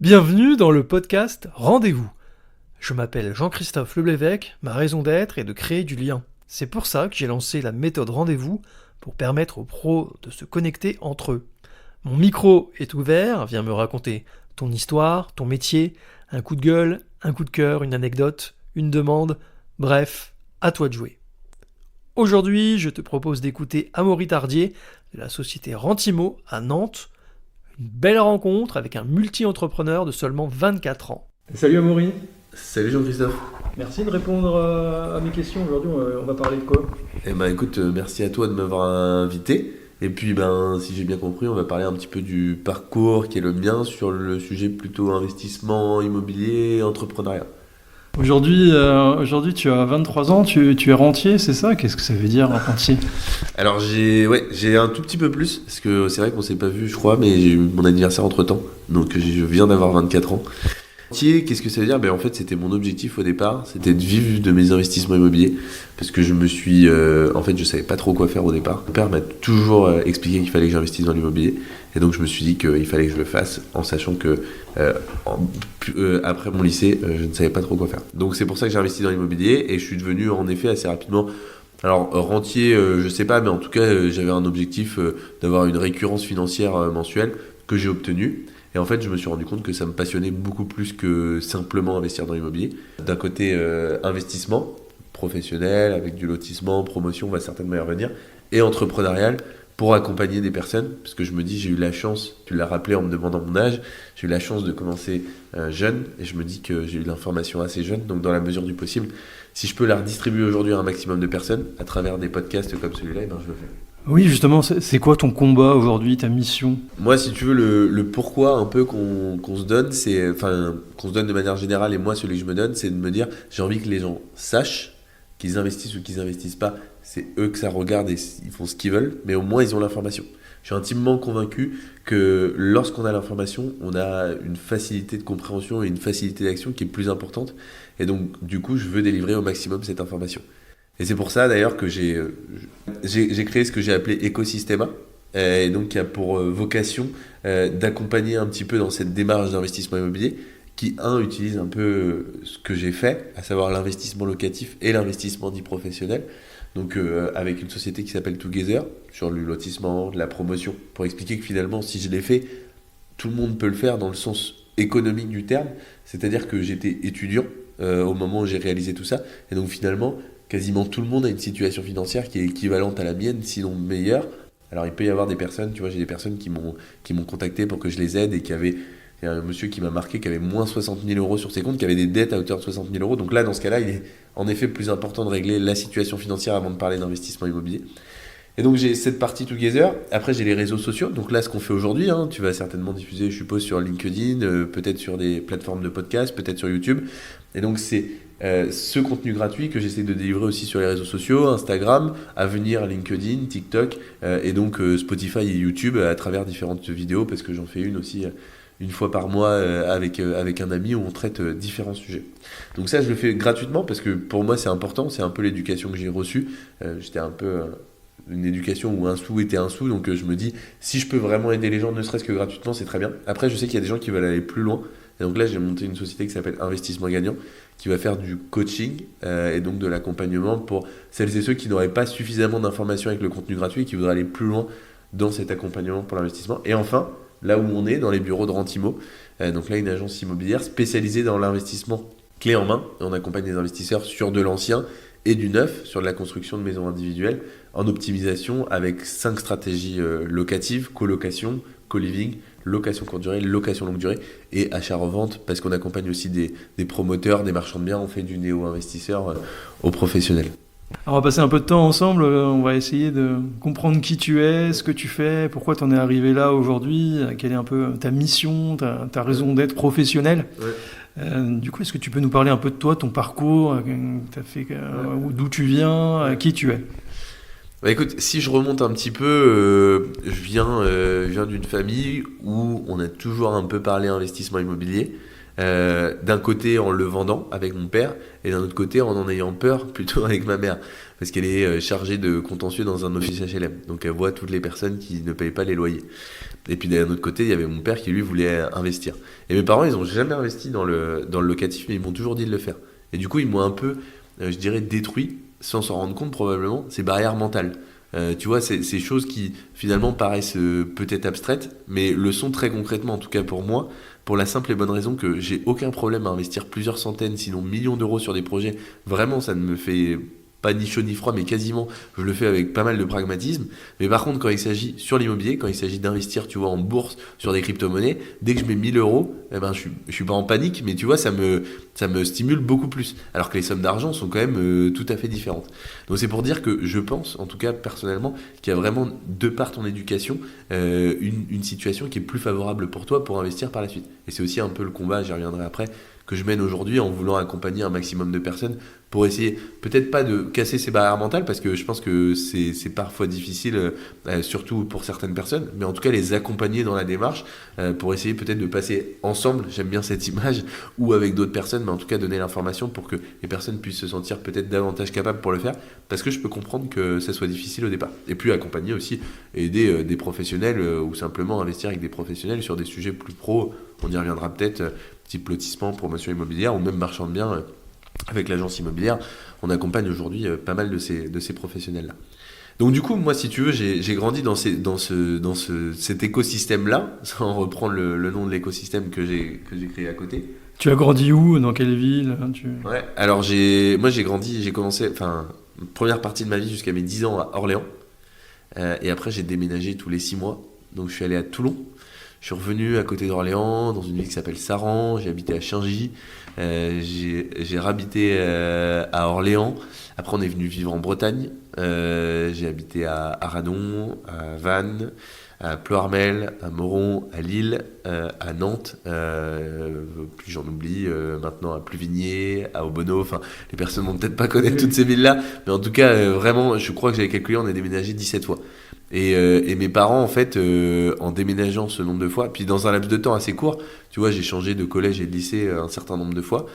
Bienvenue dans le podcast Rendez-vous. Je m'appelle Jean-Christophe Leblévesque, ma raison d'être est de créer du lien. C'est pour ça que j'ai lancé la méthode Rendez-vous pour permettre aux pros de se connecter entre eux. Mon micro est ouvert, viens me raconter ton histoire, ton métier, un coup de gueule, un coup de cœur, une anecdote, une demande, bref, à toi de jouer. Aujourd'hui, je te propose d'écouter Amaury Tardier de la société Rentimo à Nantes. Une belle rencontre avec un multi-entrepreneur de seulement 24 ans. Salut Amaury. Salut Jean-Christophe. Merci de répondre à mes questions. Aujourd'hui, on va parler de quoi ? Écoute, merci à toi de m'avoir invité. Et puis, si j'ai bien compris, on va parler un petit peu du parcours qui est le mien sur le sujet plutôt investissement immobilier, entrepreneuriat. Aujourd'hui, tu as 23 ans, tu es rentier, c'est ça ? Qu'est-ce que ça veut dire, rentier ? Alors, j'ai un tout petit peu plus, parce que c'est vrai qu'on s'est pas vu, je crois, mais j'ai eu mon anniversaire entre-temps. Donc, je viens d'avoir 24 ans. Qu'est-ce que ça veut dire ? En fait, c'était mon objectif au départ, c'était de vivre de mes investissements immobiliers, parce que je me suis, je savais pas trop quoi faire au départ. Mon père m'a toujours expliqué qu'il fallait que j'investisse dans l'immobilier, et donc je me suis dit qu'il fallait que je le fasse, en sachant que après mon lycée, je ne savais pas trop quoi faire. Donc c'est pour ça que j'ai investi dans l'immobilier, et je suis devenu en effet assez rapidement. Alors rentier, je sais pas, mais en tout cas, j'avais un objectif d'avoir une récurrence financière mensuelle que j'ai obtenue. Et en fait, je me suis rendu compte que ça me passionnait beaucoup plus que simplement investir dans l'immobilier. D'un côté, investissement professionnel, avec du lotissement, promotion, on va certainement y revenir, et entrepreneurial, pour accompagner des personnes, parce que je me dis, j'ai eu la chance, tu l'as rappelé en me demandant mon âge, j'ai eu la chance de commencer jeune, et je me dis que j'ai eu l'information assez jeune, donc dans la mesure du possible, si je peux la redistribuer aujourd'hui à un maximum de personnes, à travers des podcasts comme celui-là, je le fais. Oui, justement, c'est quoi ton combat aujourd'hui, ta mission ? Moi, si tu veux, le pourquoi un peu qu'on se donne, qu'on se donne de manière générale, et moi, celui que je me donne, c'est de me dire, j'ai envie que les gens sachent qu'ils investissent ou qu'ils investissent pas, c'est eux que ça regarde et ils font ce qu'ils veulent, mais au moins, ils ont l'information. Je suis intimement convaincu que lorsqu'on a l'information, on a une facilité de compréhension et une facilité d'action qui est plus importante. Et donc, du coup, je veux délivrer au maximum cette information. Et c'est pour ça d'ailleurs que j'ai créé ce que j'ai appelé Ecosystema, et donc qui a pour vocation d'accompagner un petit peu dans cette démarche d'investissement immobilier, qui utilise un peu ce que j'ai fait, à savoir l'investissement locatif et l'investissement dit professionnel, donc avec une société qui s'appelle Together, sur le lotissement, de la promotion, pour expliquer que finalement si je l'ai fait, tout le monde peut le faire dans le sens économique du terme, c'est-à-dire que j'étais étudiant au moment où j'ai réalisé tout ça, et donc finalement quasiment tout le monde a une situation financière qui est équivalente à la mienne, sinon meilleure. Alors il peut y avoir des personnes, tu vois, j'ai des personnes qui m'ont contacté pour que je les aide, et il y a un monsieur qui m'a marqué qui avait moins 60 000 euros sur ses comptes, qui avait des dettes à hauteur de 60 000 euros. Donc là, dans ce cas-là, il est en effet plus important de régler la situation financière avant de parler d'investissement immobilier. Et donc j'ai cette partie Together. Après j'ai les réseaux sociaux. Donc là, ce qu'on fait aujourd'hui, tu vas certainement diffuser, je suppose, sur LinkedIn, peut-être sur des plateformes de podcast, peut-être sur YouTube. Et donc c'est ce contenu gratuit que j'essaie de délivrer aussi sur les réseaux sociaux, Instagram, à venir LinkedIn, TikTok, et donc Spotify et YouTube à travers différentes vidéos, parce que j'en fais une aussi une fois par mois avec un ami où on traite différents sujets. Donc ça, je le fais gratuitement parce que pour moi c'est important, c'est un peu l'éducation que j'ai reçue. J'étais un peu une éducation où un sou était un sou, donc je me dis, si je peux vraiment aider les gens, ne serait-ce que gratuitement, c'est très bien. Après, je sais qu'il y a des gens qui veulent aller plus loin, et donc là, j'ai monté une société qui s'appelle Investissement Gagnant, qui va faire du coaching et donc de l'accompagnement pour celles et ceux qui n'auraient pas suffisamment d'informations avec le contenu gratuit et qui voudraient aller plus loin dans cet accompagnement pour l'investissement. Et enfin, là où on est, dans les bureaux de Rentimo, donc là, une agence immobilière spécialisée dans l'investissement clé en main. Et on accompagne des investisseurs sur de l'ancien et du neuf, sur de la construction de maisons individuelles, en optimisation avec 5 stratégies locatives: colocation, co-living, location courte durée, location longue durée et achat-revente, parce qu'on accompagne aussi des promoteurs, des marchands de biens, on fait du néo-investisseur aux professionnels. Alors on va passer un peu de temps ensemble, on va essayer de comprendre qui tu es, ce que tu fais, pourquoi tu en es arrivé là aujourd'hui, quelle est un peu ta mission, ta raison d'être professionnelle. Ouais. Du coup, est-ce que tu peux nous parler un peu de toi, ton parcours, t'as fait, d'où tu viens, qui tu es ? Écoute, si je remonte un petit peu, je viens d'une famille où on a toujours un peu parlé investissement immobilier. D'un côté en le vendant avec mon père, et d'un autre côté en ayant peur plutôt avec ma mère, parce qu'elle est chargée de contentieux dans un office HLM, donc elle voit toutes les personnes qui ne payent pas les loyers. Et puis d'un autre côté, il y avait mon père qui lui voulait investir. Et mes parents, ils n'ont jamais investi dans le locatif, mais ils m'ont toujours dit de le faire. Et du coup, ils m'ont un peu, je dirais, détruit, sans s'en rendre compte probablement, ces barrières mentales. Tu vois, ces choses qui finalement paraissent peut-être abstraites, mais le sont très concrètement, en tout cas pour moi, pour la simple et bonne raison que j'ai aucun problème à investir plusieurs centaines, sinon millions d'euros sur des projets. Vraiment, ça ne me fait pas ni chaud ni froid, mais quasiment, je le fais avec pas mal de pragmatisme. Mais par contre, quand il s'agit sur l'immobilier, quand il s'agit d'investir, tu vois, en bourse, sur des crypto-monnaies, dès que je mets 1000 euros, eh ben, je suis pas en panique, mais tu vois, ça me stimule beaucoup plus. Alors que les sommes d'argent sont quand même tout à fait différentes. Donc c'est pour dire que je pense, en tout cas personnellement, qu'il y a vraiment, de par ton éducation, une situation qui est plus favorable pour toi pour investir par la suite. Et c'est aussi un peu le combat, j'y reviendrai après, que je mène aujourd'hui en voulant accompagner un maximum de personnes pour essayer, peut-être pas de casser ces barrières mentales, parce que je pense que c'est parfois difficile, surtout pour certaines personnes, mais en tout cas les accompagner dans la démarche, pour essayer peut-être de passer ensemble, j'aime bien cette image, ou avec d'autres personnes, mais en tout cas donner l'information pour que les personnes puissent se sentir peut-être davantage capables pour le faire, parce que je peux comprendre que ça soit difficile au départ. Et puis accompagner aussi, aider des professionnels, ou simplement investir avec des professionnels sur des sujets plus pro, on y reviendra peut-être, type lotissement, promotion immobilière, ou même marchand de biens, avec l'agence immobilière, on accompagne aujourd'hui pas mal de ces professionnels-là. Donc du coup, moi, si tu veux, j'ai grandi dans cet écosystème-là, sans reprendre le nom de l'écosystème que j'ai créé à côté. Tu as grandi où? Dans quelle ville? Ouais, alors moi j'ai grandi, j'ai commencé, enfin, première partie de ma vie jusqu'à mes 10 ans à Orléans. Et après, j'ai déménagé tous les 6 mois. Donc je suis allé à Toulon. Je suis revenu à côté d'Orléans, dans une ville qui s'appelle Saran. J'ai habité à Chaingy. J'ai rabité à Orléans. Après, on est venu vivre en Bretagne. J'ai habité à Radon, à Vannes, à Ploërmel, à Moron, à Lille, à Nantes. Plus j'en oublie maintenant, à Pluvigné, à Obono. Enfin, les personnes vont peut-être pas connaître toutes ces villes-là, mais en tout cas, vraiment, je crois que j'avais calculé, on a déménagé 17 fois. Et mes parents, en fait, en déménageant ce nombre de fois, puis dans un laps de temps assez court, tu vois, j'ai changé de collège et de lycée un certain nombre de fois.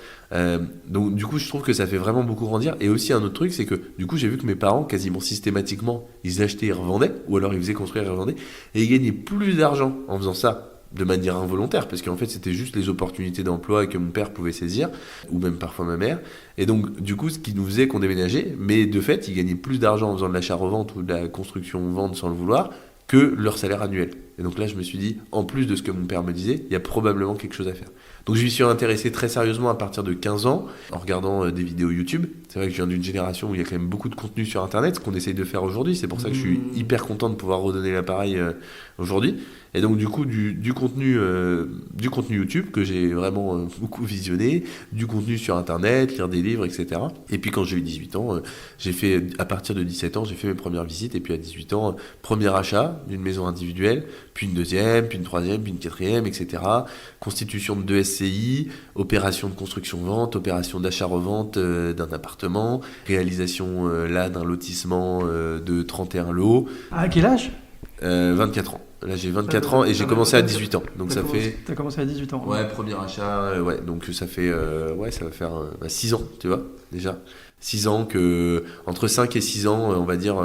Donc, du coup, je trouve que ça fait vraiment beaucoup grandir. Et aussi, un autre truc, c'est que, du coup, j'ai vu que mes parents, quasiment systématiquement, ils achetaient et revendaient, ou alors ils faisaient construire et revendaient, et ils gagnaient plus d'argent en faisant ça de manière involontaire, parce qu'en fait, c'était juste les opportunités d'emploi que mon père pouvait saisir, ou même parfois ma mère. Et donc, du coup, ce qui nous faisait qu'on déménageait, mais de fait, ils gagnaient plus d'argent en faisant de l'achat-revente ou de la construction-vente sans le vouloir, que leur salaire annuel. Et donc là, je me suis dit, en plus de ce que mon père me disait, il y a probablement quelque chose à faire. Donc je m'y suis intéressé très sérieusement à partir de 15 ans, en regardant des vidéos YouTube. C'est vrai que je viens d'une génération où il y a quand même beaucoup de contenu sur Internet, ce qu'on essaye de faire aujourd'hui. C'est pour ça que je suis hyper content de pouvoir redonner l'appareil aujourd'hui. Et donc du coup, du contenu YouTube que j'ai vraiment beaucoup visionné, du contenu sur Internet, lire des livres, etc. Et puis quand j'ai eu 18 ans, j'ai fait, à partir de 17 ans, j'ai fait mes premières visites. Et puis à 18 ans, premier achat d'une maison individuelle, puis une deuxième, puis une troisième, puis une quatrième, etc. Constitution de 2 SCI, opération de construction-vente, opération d'achat-revente d'un appartement, réalisation là d'un lotissement de 31 lots. À quel âge? 24 ans. Là, j'ai 24 ans et j'ai commencé à 18 ans. Donc ça fait... T'as commencé à 18 ans. Ouais, premier achat, ouais. Donc ça fait... ouais, ça va faire 6 ans, tu vois, déjà. 6 ans que... Entre 5 et 6 ans, on va dire...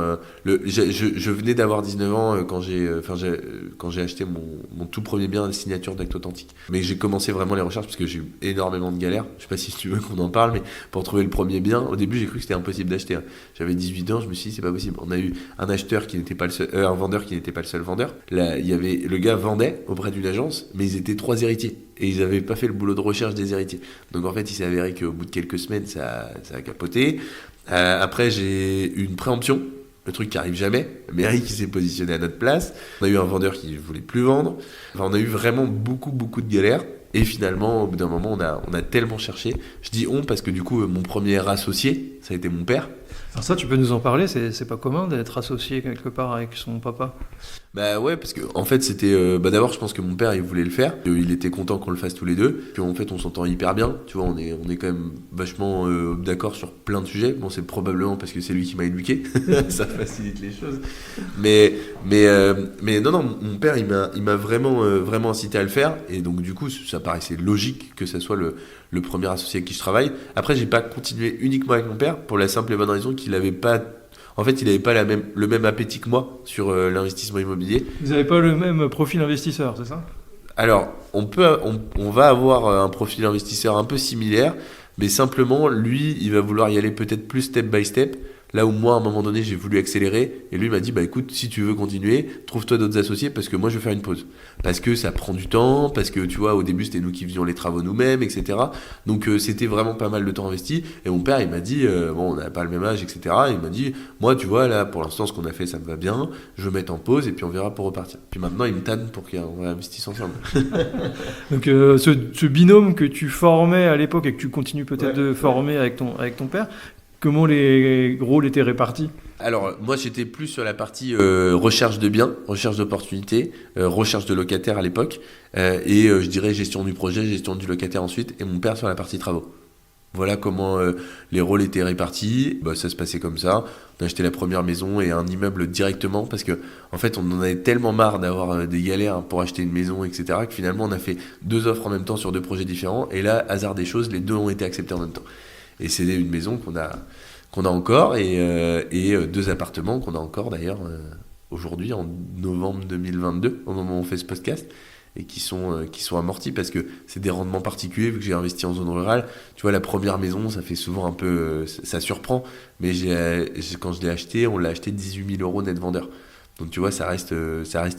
je venais d'avoir 19 ans quand j'ai acheté mon tout premier bien de signature d'acte authentique. Mais j'ai commencé vraiment les recherches parce que j'ai eu énormément de galères. Je sais pas si tu veux qu'on en parle, mais pour trouver le premier bien, au début, j'ai cru que c'était impossible d'acheter. J'avais 18 ans, je me suis dit, c'est pas possible. On a eu un acheteur qui n'était pas le seul... un vendeur qui n'était pas le seul vendeur. Là, le gars vendait auprès d'une agence, mais ils étaient 3 héritiers. Et ils n'avaient pas fait le boulot de recherche des héritiers. Donc en fait, il s'est avéré qu'au bout de quelques semaines, ça a capoté. Après, j'ai eu une préemption, le truc qui arrive jamais. La mairie qui s'est positionnée à notre place. On a eu un vendeur qui ne voulait plus vendre. Enfin, on a eu vraiment beaucoup de galères. Et finalement, au bout d'un moment, on a tellement cherché. Je dis on parce que du coup, mon premier associé, ça a été mon père. Alors ça, tu peux nous en parler, c'est pas commun d'être associé quelque part avec son papa. Bah ouais, parce que en fait c'était d'abord je pense que mon père il voulait le faire, il était content qu'on le fasse tous les deux, puis en fait on s'entend hyper bien, tu vois, on est quand même vachement d'accord sur plein de sujets. Bon, c'est probablement parce que c'est lui qui m'a éduqué, ça facilite les choses. Mais non, mon père il m'a vraiment incité à le faire, et donc du coup ça paraissait logique que ça soit le premier associé avec qui je travaille. Après, j'ai pas continué uniquement avec mon père pour la simple et bonne raison qu'il avait pas, En fait, il n'avait pas le même appétit que moi sur l'investissement immobilier. Vous n'avez pas le même profil investisseur, c'est ça? Alors, on va avoir un profil investisseur un peu similaire, mais simplement, lui, il va vouloir y aller peut-être plus step by step. Là où moi, à un moment donné, j'ai voulu accélérer, et lui m'a dit, bah écoute, si tu veux continuer, trouve-toi d'autres associés, parce que moi, je vais faire une pause. Parce que ça prend du temps, parce que tu vois, au début, c'était nous qui faisions les travaux nous-mêmes, etc. Donc, c'était vraiment pas mal de temps investi. Et mon père, il m'a dit, bon, on n'a pas le même âge, etc. Il m'a dit, moi, tu vois, là, pour l'instant, ce qu'on a fait, ça me va bien, je vais mettre en pause, et puis on verra pour repartir. Puis maintenant, il me tanne pour qu'on investisse ensemble. Donc ce binôme que tu formais à l'époque et que tu continues peut-être de former avec ton père, comment les rôles étaient répartis? Alors, moi, j'étais plus sur la partie recherche de biens, recherche d'opportunités, recherche de locataires à l'époque, et je dirais gestion du projet, gestion du locataire ensuite, et mon père sur la partie travaux. Voilà comment les rôles étaient répartis. Bah, ça se passait comme ça. On a acheté la première maison et un immeuble directement parce que, en fait, on en avait tellement marre d'avoir des galères pour acheter une maison, etc., que finalement, on a fait 2 offres en même temps sur 2 projets différents. Et là, hasard des choses, les 2 ont été acceptés en même temps. Et c'est une maison qu'on a encore et 2 appartements qu'on a encore d'ailleurs aujourd'hui en novembre 2022 au moment où on fait ce podcast et qui sont amortis parce que c'est des rendements particuliers vu que j'ai investi en zone rurale. Tu vois, la première maison, ça fait souvent un peu ça surprend, mais quand je l'ai acheté, on l'a acheté 18 000 euros net vendeur. Donc tu vois, ça reste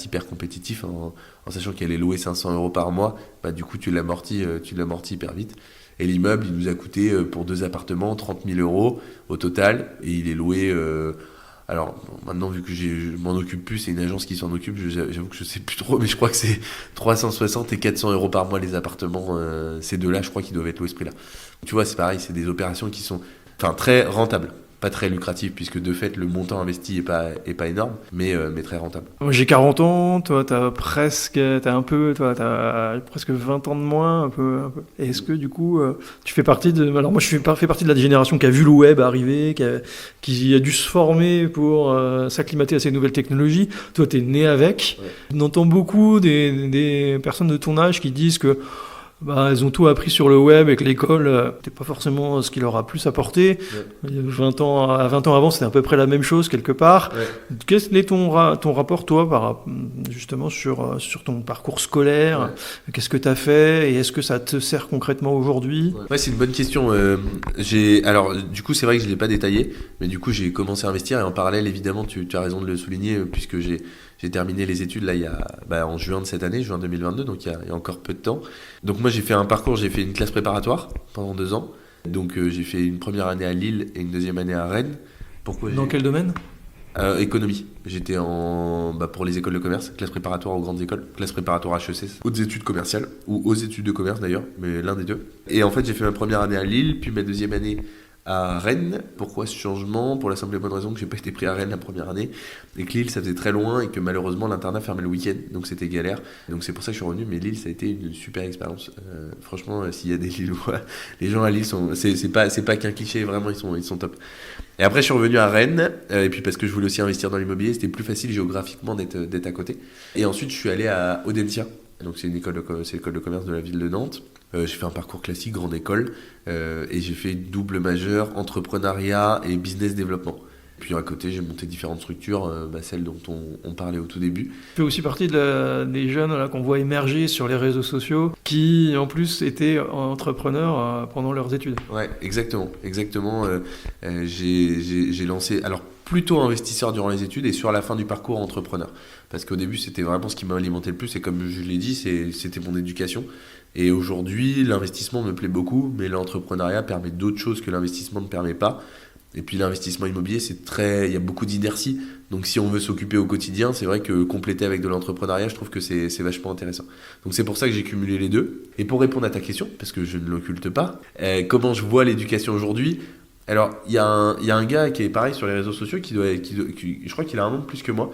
hyper compétitif en sachant qu'elle est louée 500 euros par mois. Bah, du coup, tu l'amortis hyper vite. Et l'immeuble, il nous a coûté pour 2 appartements 30 000 euros au total. Et il est loué. Alors maintenant, vu que je m'en occupe plus, c'est une agence qui s'en occupe. J'avoue que je sais plus trop, mais je crois que c'est 360 et 400 euros par mois les appartements. Ces deux-là, je crois qu'ils doivent être loués ce prix-là. Tu vois, c'est pareil, c'est des opérations qui sont très rentables. Pas très lucratif puisque de fait le montant investi est pas énorme mais très rentable. Moi, j'ai 40 ans, toi t'as presque 20 ans de moins, un peu. Et est-ce que du coup tu fais partie de... Alors moi je fais partie de la génération qui a vu le web arriver, qui a dû se former pour s'acclimater à ces nouvelles technologies. Toi t'es né avec. Ouais. On entend beaucoup des personnes de ton âge qui disent que elles ont tout appris sur le web et que l'école, c'était pas forcément ce qui leur a plus apporté. Ouais. 20 ans avant, c'était à peu près la même chose quelque part. Ouais. Quel est ton rapport, toi, justement sur ton parcours scolaire? Ouais. Qu'est-ce que tu as fait et est-ce que ça te sert concrètement aujourd'hui? Ouais, c'est une bonne question. Alors, du coup, c'est vrai que je l'ai pas détaillé, mais du coup, j'ai commencé à investir et en parallèle, évidemment, tu as raison de le souligner, puisque j'ai terminé les études là, en juin de cette année, juin 2022, donc il y a encore peu de temps. Donc moi j'ai fait un parcours, j'ai fait une classe préparatoire pendant 2 ans. Donc j'ai fait une première année à Lille et une deuxième année à Rennes. Dans quel domaine? Économie. J'étais pour les écoles de commerce, classe préparatoire aux grandes écoles, classe préparatoire HEC, hautes études commerciales, ou aux études de commerce d'ailleurs, mais l'un des deux. Et en fait j'ai fait ma première année à Lille, puis ma deuxième année à Rennes. Pourquoi ce changement? Pour la simple et bonne raison que j'ai pas été pris à Rennes la première année et que Lille ça faisait très loin et que malheureusement l'internat fermait le week-end, donc c'était galère. Donc c'est pour ça que je suis revenu, mais Lille ça a été une super expérience. Franchement, s'il y a des Lillois, les gens à Lille c'est pas qu'un cliché, vraiment ils sont top. Et après je suis revenu à Rennes et puis parce que je voulais aussi investir dans l'immobilier, c'était plus facile géographiquement d'être à côté. Et ensuite je suis allé à Audencia. Donc c'est l'école de commerce de la ville de Nantes. J'ai fait un parcours classique, grande école, et j'ai fait double majeur, entrepreneuriat et business développement. Puis à côté, j'ai monté différentes structures, celles dont on parlait au tout début. Tu fais aussi partie des jeunes là, qu'on voit émerger sur les réseaux sociaux, qui en plus étaient entrepreneurs pendant leurs études. Ouais, exactement. J'ai lancé... Alors, plutôt investisseur durant les études et sur la fin du parcours entrepreneur. Parce qu'au début, c'était vraiment ce qui m'a alimenté le plus et comme je l'ai dit, c'était mon éducation. Et aujourd'hui, l'investissement me plaît beaucoup, mais l'entrepreneuriat permet d'autres choses que l'investissement ne permet pas. Et puis l'investissement immobilier, il y a beaucoup d'inertie. Donc si on veut s'occuper au quotidien, c'est vrai que compléter avec de l'entrepreneuriat, je trouve que c'est vachement intéressant. Donc c'est pour ça que j'ai cumulé les deux. Et pour répondre à ta question, parce que je ne l'occulte pas, comment je vois l'éducation aujourd'hui? Alors, il y a un gars qui est pareil sur les réseaux sociaux, qui je crois qu'il a un nom de plus que moi.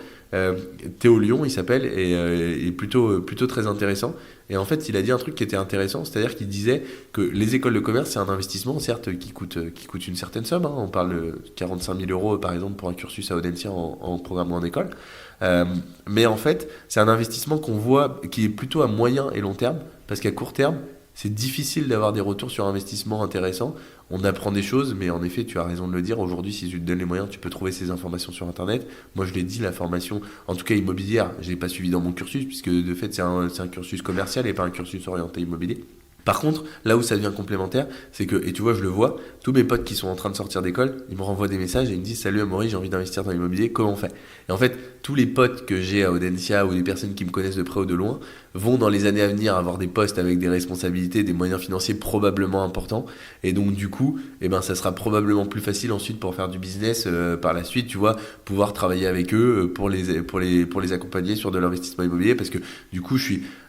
Théo Lyon, il s'appelle, et il est plutôt très intéressant. Et en fait, il a dit un truc qui était intéressant, c'est-à-dire qu'il disait que les écoles de commerce, c'est un investissement, certes, qui coûte une certaine somme. Hein. On parle de 45 000 euros, par exemple, pour un cursus à Audencia en programme ou en école. Mais en fait, c'est un investissement qu'on voit qui est plutôt à moyen et long terme, parce qu'à court terme, c'est difficile d'avoir des retours sur investissement intéressants. On apprend des choses, mais en effet, tu as raison de le dire. Aujourd'hui, si tu te donnes les moyens, tu peux trouver ces informations sur Internet. Moi, je l'ai dit, la formation, en tout cas immobilière, je ne l'ai pas suivie dans mon cursus, puisque de fait, c'est un cursus commercial et pas un cursus orienté immobilier. Par contre, là où ça devient complémentaire, c'est que, et tu vois, je le vois, tous mes potes qui sont en train de sortir d'école, ils me renvoient des messages et ils me disent: Salut Amaury, j'ai envie d'investir dans l'immobilier, comment on fait? Et en fait, tous les potes que j'ai à Audencia ou les personnes qui me connaissent de près ou de loin vont dans les années à venir avoir des postes avec des responsabilités, des moyens financiers probablement importants. Et donc, du coup, eh ben, ça sera probablement plus facile ensuite pour faire du business par la suite, tu vois, pouvoir travailler avec eux pour les accompagner sur de l'investissement immobilier. Parce que du coup,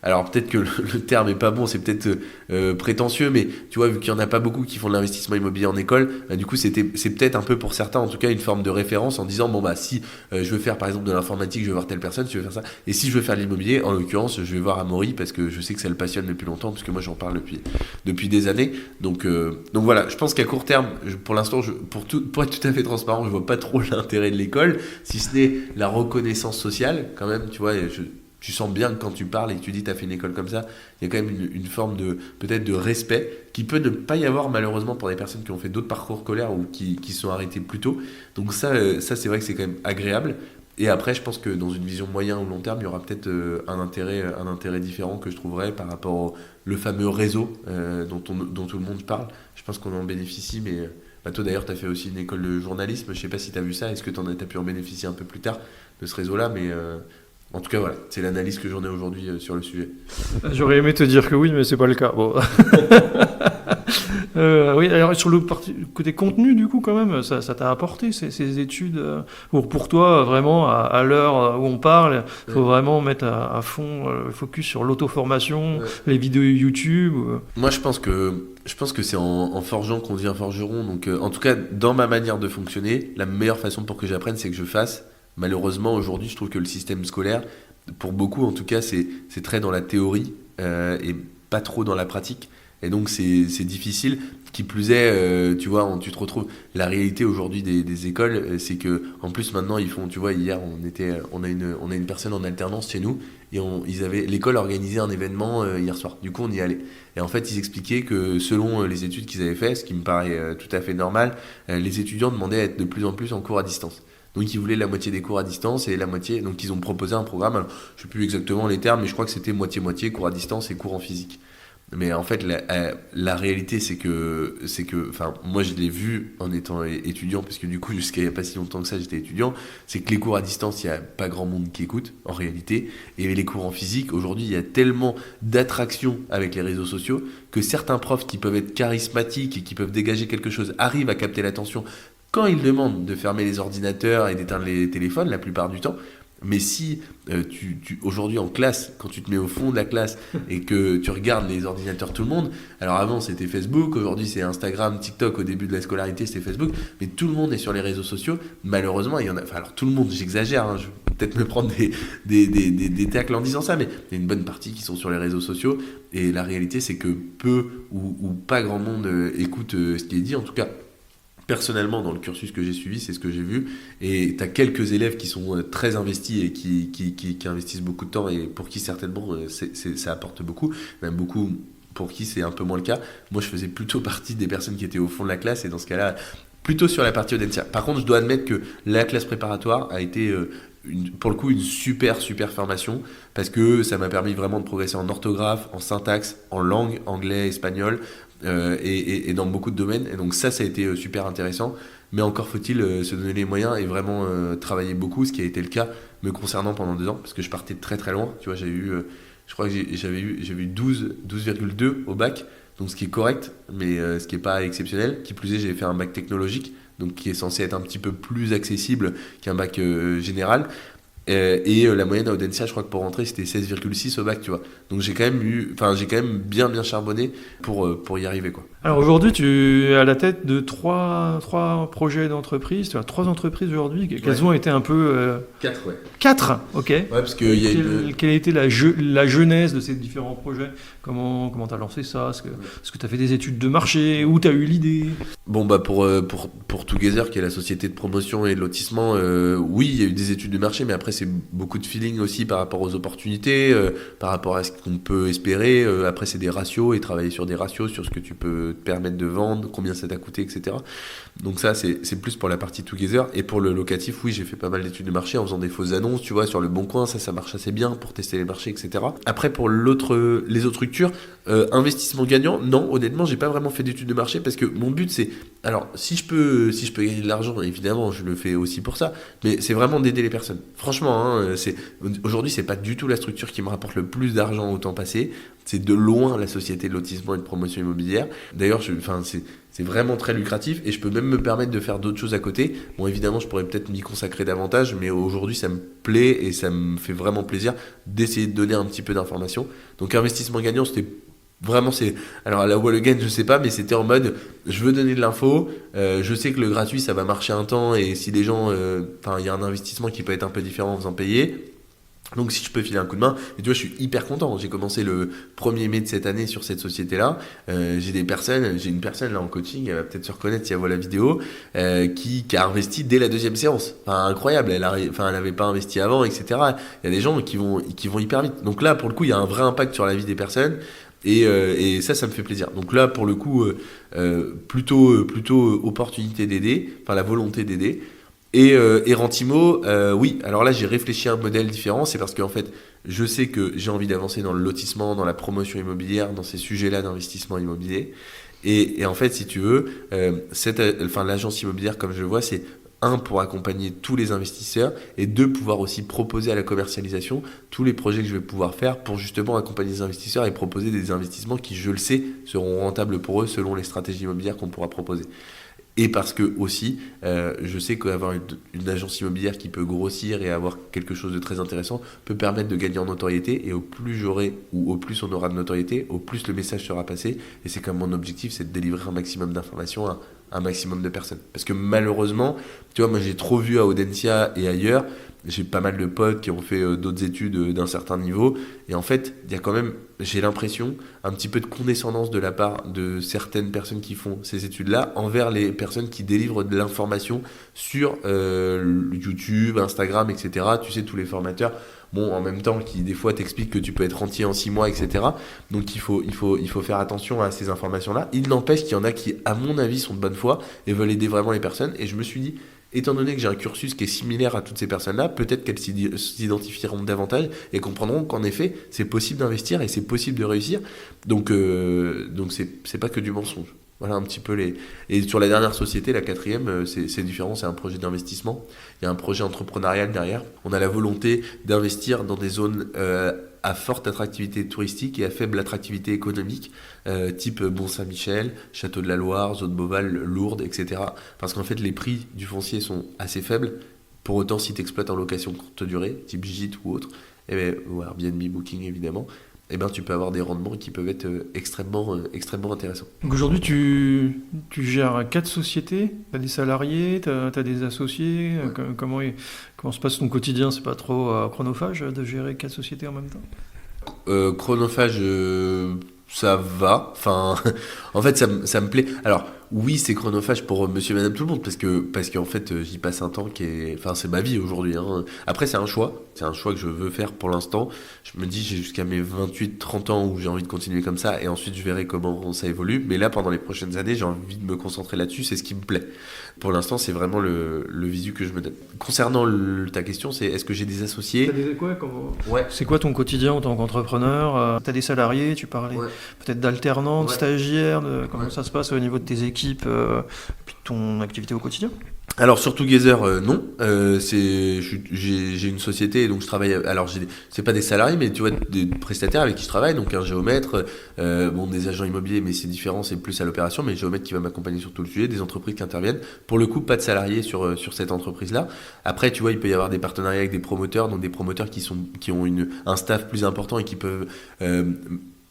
alors peut-être que le terme est pas bon, c'est peut-être prétentieux, mais tu vois, vu qu'il y en a pas beaucoup qui font de l'investissement immobilier en école, du coup c'est peut-être un peu pour certains en tout cas une forme de référence en disant bon bah si je veux faire par exemple de l'informatique, je vais voir telle personne, si je veux faire ça, et si je veux faire de l'immobilier, en l'occurrence je vais voir Amaury parce que je sais que ça le passionne depuis longtemps, parce que moi j'en parle depuis des années, donc voilà, je pense qu'à court terme, pour l'instant, pour être tout à fait transparent, je vois pas trop l'intérêt de l'école, si ce n'est la reconnaissance sociale quand même, tu vois. Tu sens bien que quand tu parles et que tu dis tu as fait une école comme ça, il y a quand même une forme peut-être de respect qui peut ne pas y avoir malheureusement pour des personnes qui ont fait d'autres parcours scolaires ou qui sont arrêtées plus tôt. Donc ça c'est vrai que c'est quand même agréable. Et après, je pense que dans une vision moyen ou long terme, il y aura peut-être un intérêt différent que je trouverais par rapport le fameux réseau dont tout le monde parle. Je pense qu'on en bénéficie, mais toi d'ailleurs, tu as fait aussi une école de journalisme. Je ne sais pas si tu as vu ça. Est-ce que tu as pu en bénéficier un peu plus tard de ce réseau-là, mais en tout cas, voilà, c'est l'analyse que j'en ai aujourd'hui sur le sujet. J'aurais aimé te dire que oui, mais c'est pas le cas. Bon. Oui, alors sur le côté contenu, du coup, quand même, ça t'a apporté ces études pour toi, vraiment, à l'heure où on parle, il faut vraiment mettre à fond le focus sur l'auto-formation, les vidéos YouTube. Moi, je pense que c'est en forgeant qu'on devient forgeron. Donc, en tout cas, dans ma manière de fonctionner, la meilleure façon pour que j'apprenne, c'est que je fasse. Malheureusement, aujourd'hui, je trouve que le système scolaire, pour beaucoup en tout cas, c'est très dans la théorie et pas trop dans la pratique. Et donc, c'est difficile. Qui plus est, tu vois, tu te retrouves. La réalité aujourd'hui des écoles, c'est que en plus maintenant, ils font. Tu vois, hier, on a une personne en alternance chez nous et l'école organisait un événement hier soir. Du coup, on y allait. Et en fait, ils expliquaient que selon les études qu'ils avaient fait, ce qui me paraît tout à fait normal, les étudiants demandaient à être de plus en plus en cours à distance. Donc ils voulaient la moitié des cours à distance et la moitié. Donc ils ont proposé un programme. Alors, je ne sais plus exactement les termes, mais je crois que c'était moitié-moitié, cours à distance et cours en physique. Mais en fait, la réalité, c'est que, enfin, moi je l'ai vu en étant étudiant, parce que du coup, jusqu'à il n'y a pas si longtemps que ça, j'étais étudiant, c'est que les cours à distance, il n'y a pas grand monde qui écoute, en réalité. Et les cours en physique, aujourd'hui, il y a tellement d'attractions avec les réseaux sociaux que certains profs qui peuvent être charismatiques et qui peuvent dégager quelque chose arrivent à capter l'attention quand ils demandent de fermer les ordinateurs et d'éteindre les téléphones la plupart du temps. Mais si aujourd'hui en classe, quand tu te mets au fond de la classe et que tu regardes les ordinateurs tout le monde, alors avant c'était Facebook, aujourd'hui c'est Instagram, TikTok, au début de la scolarité c'était Facebook, mais tout le monde est sur les réseaux sociaux, malheureusement il y en a, enfin alors tout le monde, j'exagère, hein, je vais peut-être me prendre des tacles en disant ça, mais il y a une bonne partie qui sont sur les réseaux sociaux, et la réalité c'est que peu ou pas grand monde écoute ce qui est dit, en tout cas. Personnellement, dans le cursus que j'ai suivi, c'est ce que j'ai vu. Et tu as quelques élèves qui sont très investis et qui investissent beaucoup de temps et pour qui certainement ça apporte beaucoup. Même beaucoup pour qui c'est un peu moins le cas. Moi, je faisais plutôt partie des personnes qui étaient au fond de la classe et dans ce cas-là, plutôt sur la partie Audencia. Par contre, je dois admettre que la classe préparatoire a été pour le coup une super formation parce que ça m'a permis vraiment de progresser en orthographe, en syntaxe, en langue, anglais, espagnol. Et dans beaucoup de domaines, et donc ça a été super intéressant, mais encore faut-il se donner les moyens et vraiment travailler beaucoup, ce qui a été le cas me concernant pendant 2 ans, parce que je partais de très très loin, tu vois, je crois que j'avais eu 12,2 au bac, donc ce qui est correct, mais ce qui n'est pas exceptionnel, qui plus est j'ai fait un bac technologique, donc qui est censé être un petit peu plus accessible qu'un bac général. Et la moyenne à Audencia, je crois que pour rentrer, c'était 16,6 au bac, tu vois. Donc j'ai quand même bien charbonné pour y arriver, quoi. Alors aujourd'hui, tu es à la tête de 3 projets d'entreprise. Tu as 3 entreprises aujourd'hui. Quelles ont été un peu... 4, ouais. 4, ok. Ouais, parce que quelle a été la genèse de ces différents projets? Comment tu as lancé ça? Est-ce que tu as fait des études de marché? Où tu as eu l'idée? Bon, bah pour Together, qui est la société de promotion et de lotissement, oui, il y a eu des études de marché, mais après c'est beaucoup de feeling aussi par rapport aux opportunités, par rapport à ce qu'on peut espérer. Après, c'est des ratios et travailler sur des ratios, sur ce que tu peux te permettre de vendre, combien ça t'a coûté, etc. Donc ça, c'est plus pour la partie Together. Et pour le locatif, oui, j'ai fait pas mal d'études de marché en faisant des fausses annonces, tu vois, sur le Bon Coin, ça marche assez bien pour tester les marchés, etc. Après, pour les autres structures, investissement gagnant, non, honnêtement, j'ai pas vraiment fait d'études de marché parce que mon but, c'est... Alors, si je peux gagner de l'argent, évidemment, je le fais aussi pour ça, mais c'est vraiment d'aider les personnes. Franchement, hein, aujourd'hui, c'est pas du tout la structure qui me rapporte le plus d'argent au temps passé. C'est de loin la société de lotissement et de promotion immobilière. D'ailleurs, c'est vraiment très lucratif et je peux même me permettre de faire d'autres choses à côté. Bon, évidemment, je pourrais peut-être m'y consacrer davantage, mais aujourd'hui, ça me plaît et ça me fait vraiment plaisir d'essayer de donner un petit peu d'informations. Donc, investissement gagnant, c'était vraiment, alors à la Wall Again, je sais pas, mais c'était en mode, je veux donner de l'info, je sais que le gratuit, ça va marcher un temps, et si les gens, il y a un investissement qui peut être un peu différent en faisant payer. Donc si je peux filer un coup de main, et tu vois, je suis hyper content. J'ai commencé le 1er mai de cette année sur cette société-là. J'ai une personne là en coaching, elle va peut-être se reconnaître si elle voit la vidéo, qui a investi dès la 2e séance. Enfin, incroyable, elle avait pas investi avant, etc. Il y a des gens qui vont hyper vite. Donc là, pour le coup, il y a un vrai impact sur la vie des personnes. Et ça me fait plaisir. Donc là, pour le coup, plutôt opportunité d'aider, enfin la volonté d'aider. Et Rentimo, oui, alors là j'ai réfléchi à un modèle différent, c'est parce qu'en fait je sais que j'ai envie d'avancer dans le lotissement, dans la promotion immobilière, dans ces sujets-là d'investissement immobilier. Et en fait, si tu veux, l'agence immobilière, comme je le vois, c'est pour accompagner tous les investisseurs et pouvoir aussi proposer à la commercialisation tous les projets que je vais pouvoir faire pour justement accompagner les investisseurs et proposer des investissements qui, je le sais, seront rentables pour eux selon les stratégies immobilières qu'on pourra proposer. Et parce que aussi, je sais qu'avoir une agence immobilière qui peut grossir et avoir quelque chose de très intéressant peut permettre de gagner en notoriété. Et au plus au plus on aura de notoriété, au plus le message sera passé. Et c'est comme mon objectif, c'est de délivrer un maximum d'informations à un maximum de personnes. Parce que malheureusement, tu vois, moi j'ai trop vu à Audencia et ailleurs, j'ai pas mal de potes qui ont fait d'autres études d'un certain niveau. Et en fait, il y a quand même, j'ai l'impression, un petit peu de condescendance de la part de certaines personnes qui font ces études-là envers les personnes qui délivrent de l'information sur YouTube, Instagram, etc. Tu sais, tous les formateurs, bon, en même temps, qui des fois t'expliquent que tu peux être rentier en 6 mois, etc. Donc il faut faire attention à ces informations-là. Il n'empêche qu'il y en a qui, à mon avis, sont de bonne foi et veulent aider vraiment les personnes. Et je me suis dit, étant donné que j'ai un cursus qui est similaire à toutes ces personnes-là, peut-être qu'elles s'identifieront davantage et comprendront qu'en effet, c'est possible d'investir et c'est possible de réussir. Donc c'est pas que du mensonge. Voilà un petit peu les... Et sur la dernière société, la 4e, c'est différent, c'est un projet d'investissement. Il y a un projet entrepreneurial derrière. On a la volonté d'investir dans des zones à forte attractivité touristique et à faible attractivité économique, type Mont-Saint-Michel, Château de la Loire, Zone Beauval, Lourdes, etc. Parce qu'en fait, les prix du foncier sont assez faibles. Pour autant, si tu exploites en location courte durée, type Gîte ou autre, ou Airbnb, Booking évidemment, tu peux avoir des rendements qui peuvent être extrêmement intéressants. Donc aujourd'hui, tu gères 4 sociétés, tu as des salariés, tu as des associés. Ouais. Comment se passe ton quotidien? C'est pas trop chronophage de gérer 4 sociétés en même temps? Chronophage, ça va. Enfin, en fait, ça me plaît. Alors, oui, c'est chronophage pour monsieur et madame tout le monde, parce qu'en fait, j'y passe un temps qui est... Enfin, c'est ma vie aujourd'hui. Hein. Après, c'est un choix. C'est un choix que je veux faire pour l'instant. Je me dis, j'ai jusqu'à mes 28-30 ans où j'ai envie de continuer comme ça, et ensuite, je verrai comment ça évolue. Mais là, pendant les prochaines années, j'ai envie de me concentrer là-dessus. C'est ce qui me plaît. Pour l'instant, c'est vraiment le visu que je me donne. Concernant ta question, c'est est-ce que j'ai des associés? Ouais. C'est quoi ton quotidien en tant qu'entrepreneur? Tu as des salariés, tu parlais peut-être d'alternants, de stagiaires, comment ça se passe au niveau de tes équipes, puis de ton activité au quotidien? Alors sur Together, non. J'ai une société, donc je travaille. Alors c'est pas des salariés, mais tu vois des prestataires avec qui je travaille, donc un géomètre, des agents immobiliers, mais c'est différent, c'est plus à l'opération, mais le géomètre qui va m'accompagner sur tout le sujet, des entreprises qui interviennent. Pour le coup, pas de salariés sur cette entreprise-là. Après, tu vois, il peut y avoir des partenariats avec des promoteurs, donc des promoteurs qui ont un staff plus important et qui peuvent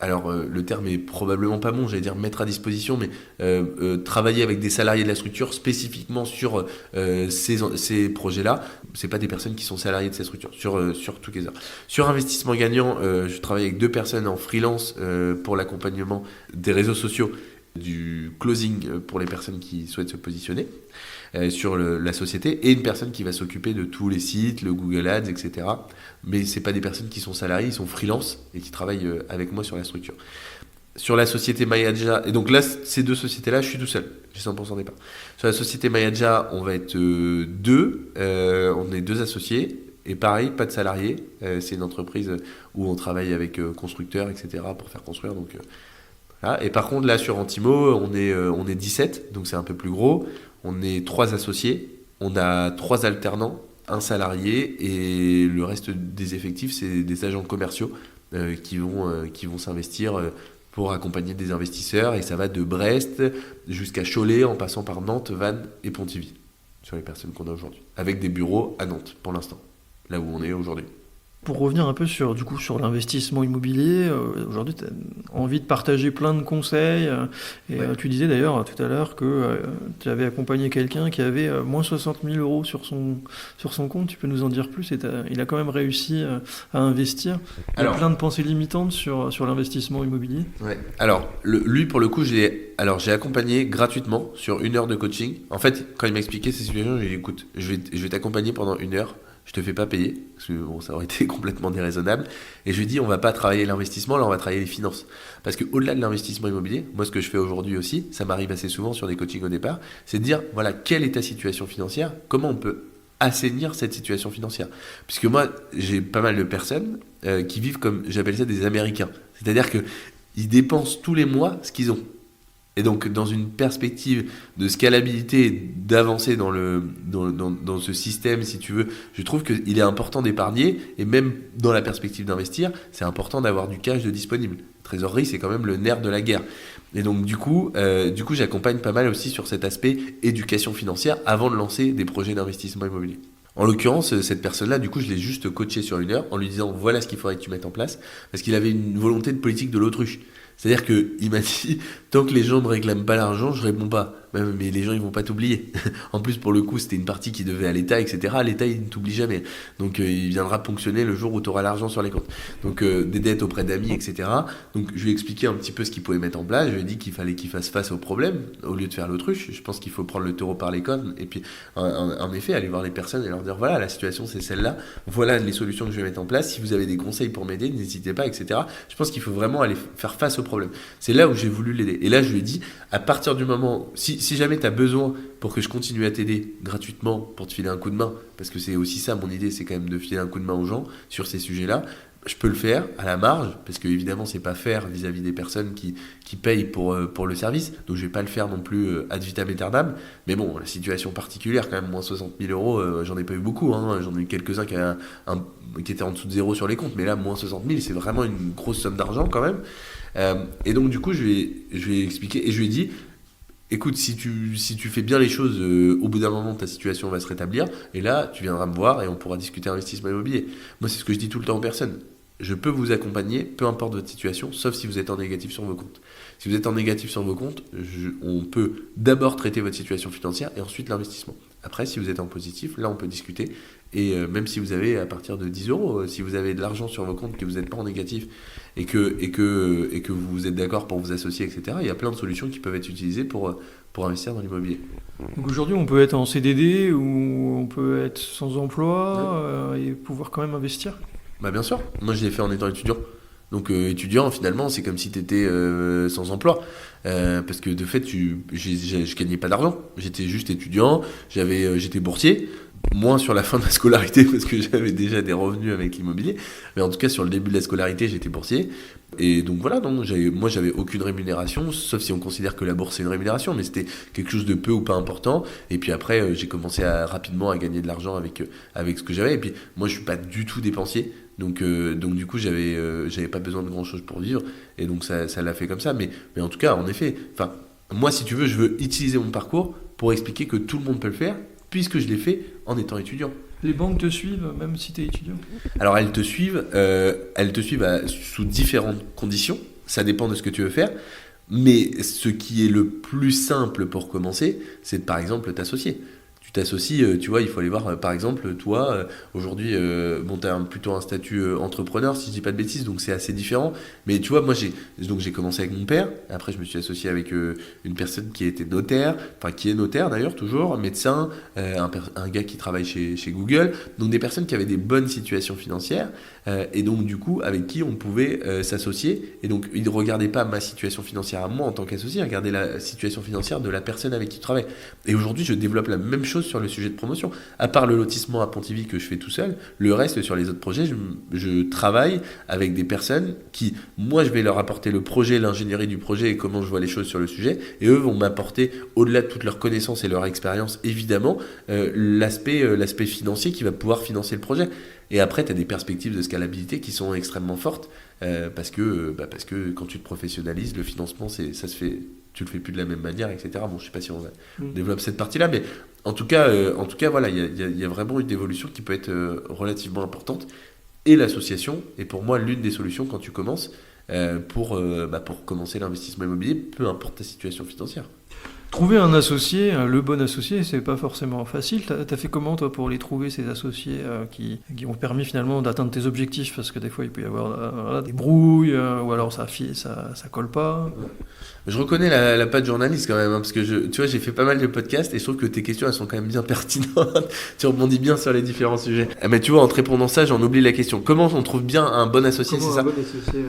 alors le terme est probablement pas bon, j'allais dire mettre à disposition, mais travailler avec des salariés de la structure spécifiquement sur ces projets-là. C'est pas des personnes qui sont salariées de cette structure, sur Together. Sur investissement gagnant, je travaille avec 2 personnes en freelance pour l'accompagnement des réseaux sociaux du closing pour les personnes qui souhaitent se positionner sur la société, et une personne qui va s'occuper de tous les sites, le Google Ads, etc. Mais c'est pas des personnes qui sont salariées, ils sont freelance et qui travaillent avec moi sur la structure. Sur la société Mayadja, et donc là, ces deux sociétés-là, je suis tout seul, j'ai 100% des parts. Sur la société Mayadja, on va être deux, on est deux associés, et pareil, pas de salariés. C'est une entreprise où on travaille avec constructeurs, etc. pour faire construire. Donc, voilà. Et par contre, là, sur Antimo, on est 17, donc c'est un peu plus gros. On est 3 associés, on a 3 alternants, un salarié, et le reste des effectifs, c'est des agents commerciaux qui vont s'investir pour accompagner des investisseurs. Et ça va de Brest jusqu'à Cholet, en passant par Nantes, Vannes et Pontivy, sur les personnes qu'on a aujourd'hui. Avec des bureaux à Nantes, pour l'instant, là où on est aujourd'hui. Pour revenir un peu sur l'investissement immobilier, aujourd'hui tu as envie de partager plein de conseils, tu disais d'ailleurs tout à l'heure que tu avais accompagné quelqu'un qui avait moins 60 000 euros sur son compte. Tu peux nous en dire plus? Il a quand même réussi à investir. Il y a plein de pensées limitantes sur l'investissement immobilier. Ouais. Alors, lui pour le coup, j'ai accompagné gratuitement sur 1 heure de coaching. En fait, quand il m'a expliqué ces situations, j'ai dit écoute, je vais t'accompagner pendant 1 heure. Je te fais pas payer, parce que bon, ça aurait été complètement déraisonnable. Et je lui ai dit, on va pas travailler l'investissement, là on va travailler les finances. Parce qu'au-delà de l'investissement immobilier, moi ce que je fais aujourd'hui aussi, ça m'arrive assez souvent sur des coachings au départ, c'est de dire, voilà, quelle est ta situation financière, comment on peut assainir cette situation financière. Puisque moi, j'ai pas mal de personnes qui vivent comme, j'appelle ça des Américains. C'est-à-dire qu'ils dépensent tous les mois ce qu'ils ont. Et donc, dans une perspective de scalabilité, d'avancer dans ce système, si tu veux, je trouve qu'il est important d'épargner, et même dans la perspective d'investir, c'est important d'avoir du cash de disponible. Trésorerie, c'est quand même le nerf de la guerre. Et donc, du coup, j'accompagne pas mal aussi sur cet aspect éducation financière avant de lancer des projets d'investissement immobilier. En l'occurrence, cette personne-là, du coup, je l'ai juste coaché sur 1 heure en lui disant voilà ce qu'il faudrait que tu mettes en place, parce qu'il avait une volonté de politique de l'autruche. C'est-à-dire qu'il m'a dit, tant que les gens ne réclament pas l'argent, je réponds pas. Mais les gens, ils vont pas t'oublier. En plus, pour le coup, c'était une partie qui devait à l'État, etc. L'État, il ne t'oublie jamais. Donc, il viendra ponctionner le jour où tu auras l'argent sur les comptes. Donc, des dettes auprès d'amis, etc. Donc, je lui ai expliqué un petit peu ce qu'il pouvait mettre en place. Je lui ai dit qu'il fallait qu'il fasse face au problème, au lieu de faire l'autruche. Je pense qu'il faut prendre le taureau par les cornes. Et puis, en effet, aller voir les personnes et leur dire, voilà, la situation, c'est celle-là. Voilà les solutions que je vais mettre en place. Si vous avez des conseils pour m'aider, n'hésitez pas, etc. Je pense qu'il faut vraiment aller faire face au problème. C'est là où j'ai voulu l'aider. Et là, je lui ai dit, à partir du moment, si jamais tu as besoin pour que je continue à t'aider gratuitement, pour te filer un coup de main, parce que c'est aussi ça mon idée, c'est quand même de filer un coup de main aux gens sur ces sujets-là, je peux le faire à la marge, parce que évidemment c'est pas faire vis-à-vis des personnes qui payent pour le service, donc je vais pas le faire non plus ad vitam aeternam, mais bon, la situation particulière quand même, moins 60 000 euros, j'en ai pas eu beaucoup, hein, j'en ai eu quelques-uns qui étaient en dessous de zéro sur les comptes, mais là moins 60 000 c'est vraiment une grosse somme d'argent quand même. Et donc du coup je lui ai expliqué, et je lui ai dit écoute, si tu fais bien les choses, au bout d'un moment, ta situation va se rétablir. Et là, tu viendras me voir et on pourra discuter investissement immobilier. Moi, c'est ce que je dis tout le temps aux personnes. Je peux vous accompagner, peu importe votre situation, sauf si vous êtes en négatif sur vos comptes. Si vous êtes en négatif sur vos comptes, on peut d'abord traiter votre situation financière et ensuite l'investissement. Après, si vous êtes en positif, là, on peut discuter. Et même si vous avez à partir de 10 euros, si vous avez de l'argent sur vos comptes, que vous n'êtes pas en négatif et que vous êtes d'accord pour vous associer, etc., il y a plein de solutions qui peuvent être utilisées pour investir dans l'immobilier. Donc aujourd'hui, on peut être en CDD ou on peut être sans emploi et pouvoir quand même investir. Bah bien sûr, moi je l'ai fait en étant étudiant. Donc étudiant, finalement, c'est comme si tu étais sans emploi. Parce que de fait, je gagnais pas d'argent. J'étais juste étudiant, j'étais boursier. Moins sur la fin de la scolarité parce que j'avais déjà des revenus avec l'immobilier, mais en tout cas sur le début de la scolarité j'étais boursier, et donc voilà, moi j'avais aucune rémunération, sauf si on considère que la bourse c'est une rémunération, mais c'était quelque chose de peu ou pas important. Et puis après j'ai commencé rapidement à gagner de l'argent avec ce que j'avais, et puis moi je suis pas du tout dépensier, donc du coup j'avais pas besoin de grand chose pour vivre, et donc ça l'a fait comme ça, mais en tout cas en effet, enfin moi si tu veux, je veux utiliser mon parcours pour expliquer que tout le monde peut le faire, puisque je l'ai fait en étant étudiant. Les banques te suivent même si tu es étudiant? Alors elles te suivent sous différentes conditions, ça dépend de ce que tu veux faire, mais ce qui est le plus simple pour commencer, c'est de par exemple t'associer. Tu t'associes, tu vois, il faut aller voir, par exemple, toi, aujourd'hui, bon, tu as plutôt un statut entrepreneur, si je dis pas de bêtises, donc c'est assez différent. Mais tu vois, moi, j'ai commencé avec mon père, après, je me suis associé avec une personne qui était notaire, enfin, qui est notaire d'ailleurs, toujours, médecin, un gars qui travaille chez Google, donc des personnes qui avaient des bonnes situations financières, et donc, du coup, avec qui on pouvait s'associer. Et donc, ils ne regardaient pas ma situation financière à moi en tant qu'associé, ils regardaient la situation financière de la personne avec qui tu travailles. Et aujourd'hui, je développe la même chose sur le sujet de promotion. À part le lotissement à Pontivy que je fais tout seul, le reste sur les autres projets, je travaille avec des personnes qui, moi, je vais leur apporter le projet, l'ingénierie du projet et comment je vois les choses sur le sujet. Et eux vont m'apporter, au-delà de toutes leurs connaissances et leur expérience, évidemment, l'aspect financier qui va pouvoir financer le projet. Et après, tu as des perspectives de scalabilité qui sont extrêmement fortes parce que quand tu te professionnalises, le financement, ça se fait, tu le fais plus de la même manière, etc. Bon, je sais pas si on développe cette partie-là, mais en tout cas, voilà, il y a vraiment une évolution qui peut être relativement importante. Et l'association est pour moi l'une des solutions quand tu commences pour commencer l'investissement immobilier, peu importe ta situation financière. Trouver un associé, le bon associé, c'est pas forcément facile. T'as fait comment, toi, pour les trouver, ces associés qui ont permis finalement d'atteindre tes objectifs? Parce que des fois, il peut y avoir des brouilles, ou alors ça colle pas. Je reconnais la patte journaliste quand même, hein, parce que tu vois, j'ai fait pas mal de podcasts et je trouve que tes questions, elles sont quand même bien pertinentes. Tu rebondis bien sur les différents sujets. Mais tu vois, en te répondant ça, j'en oublie la question. Comment on trouve bien un bon associé, c'est ça? Bon associé,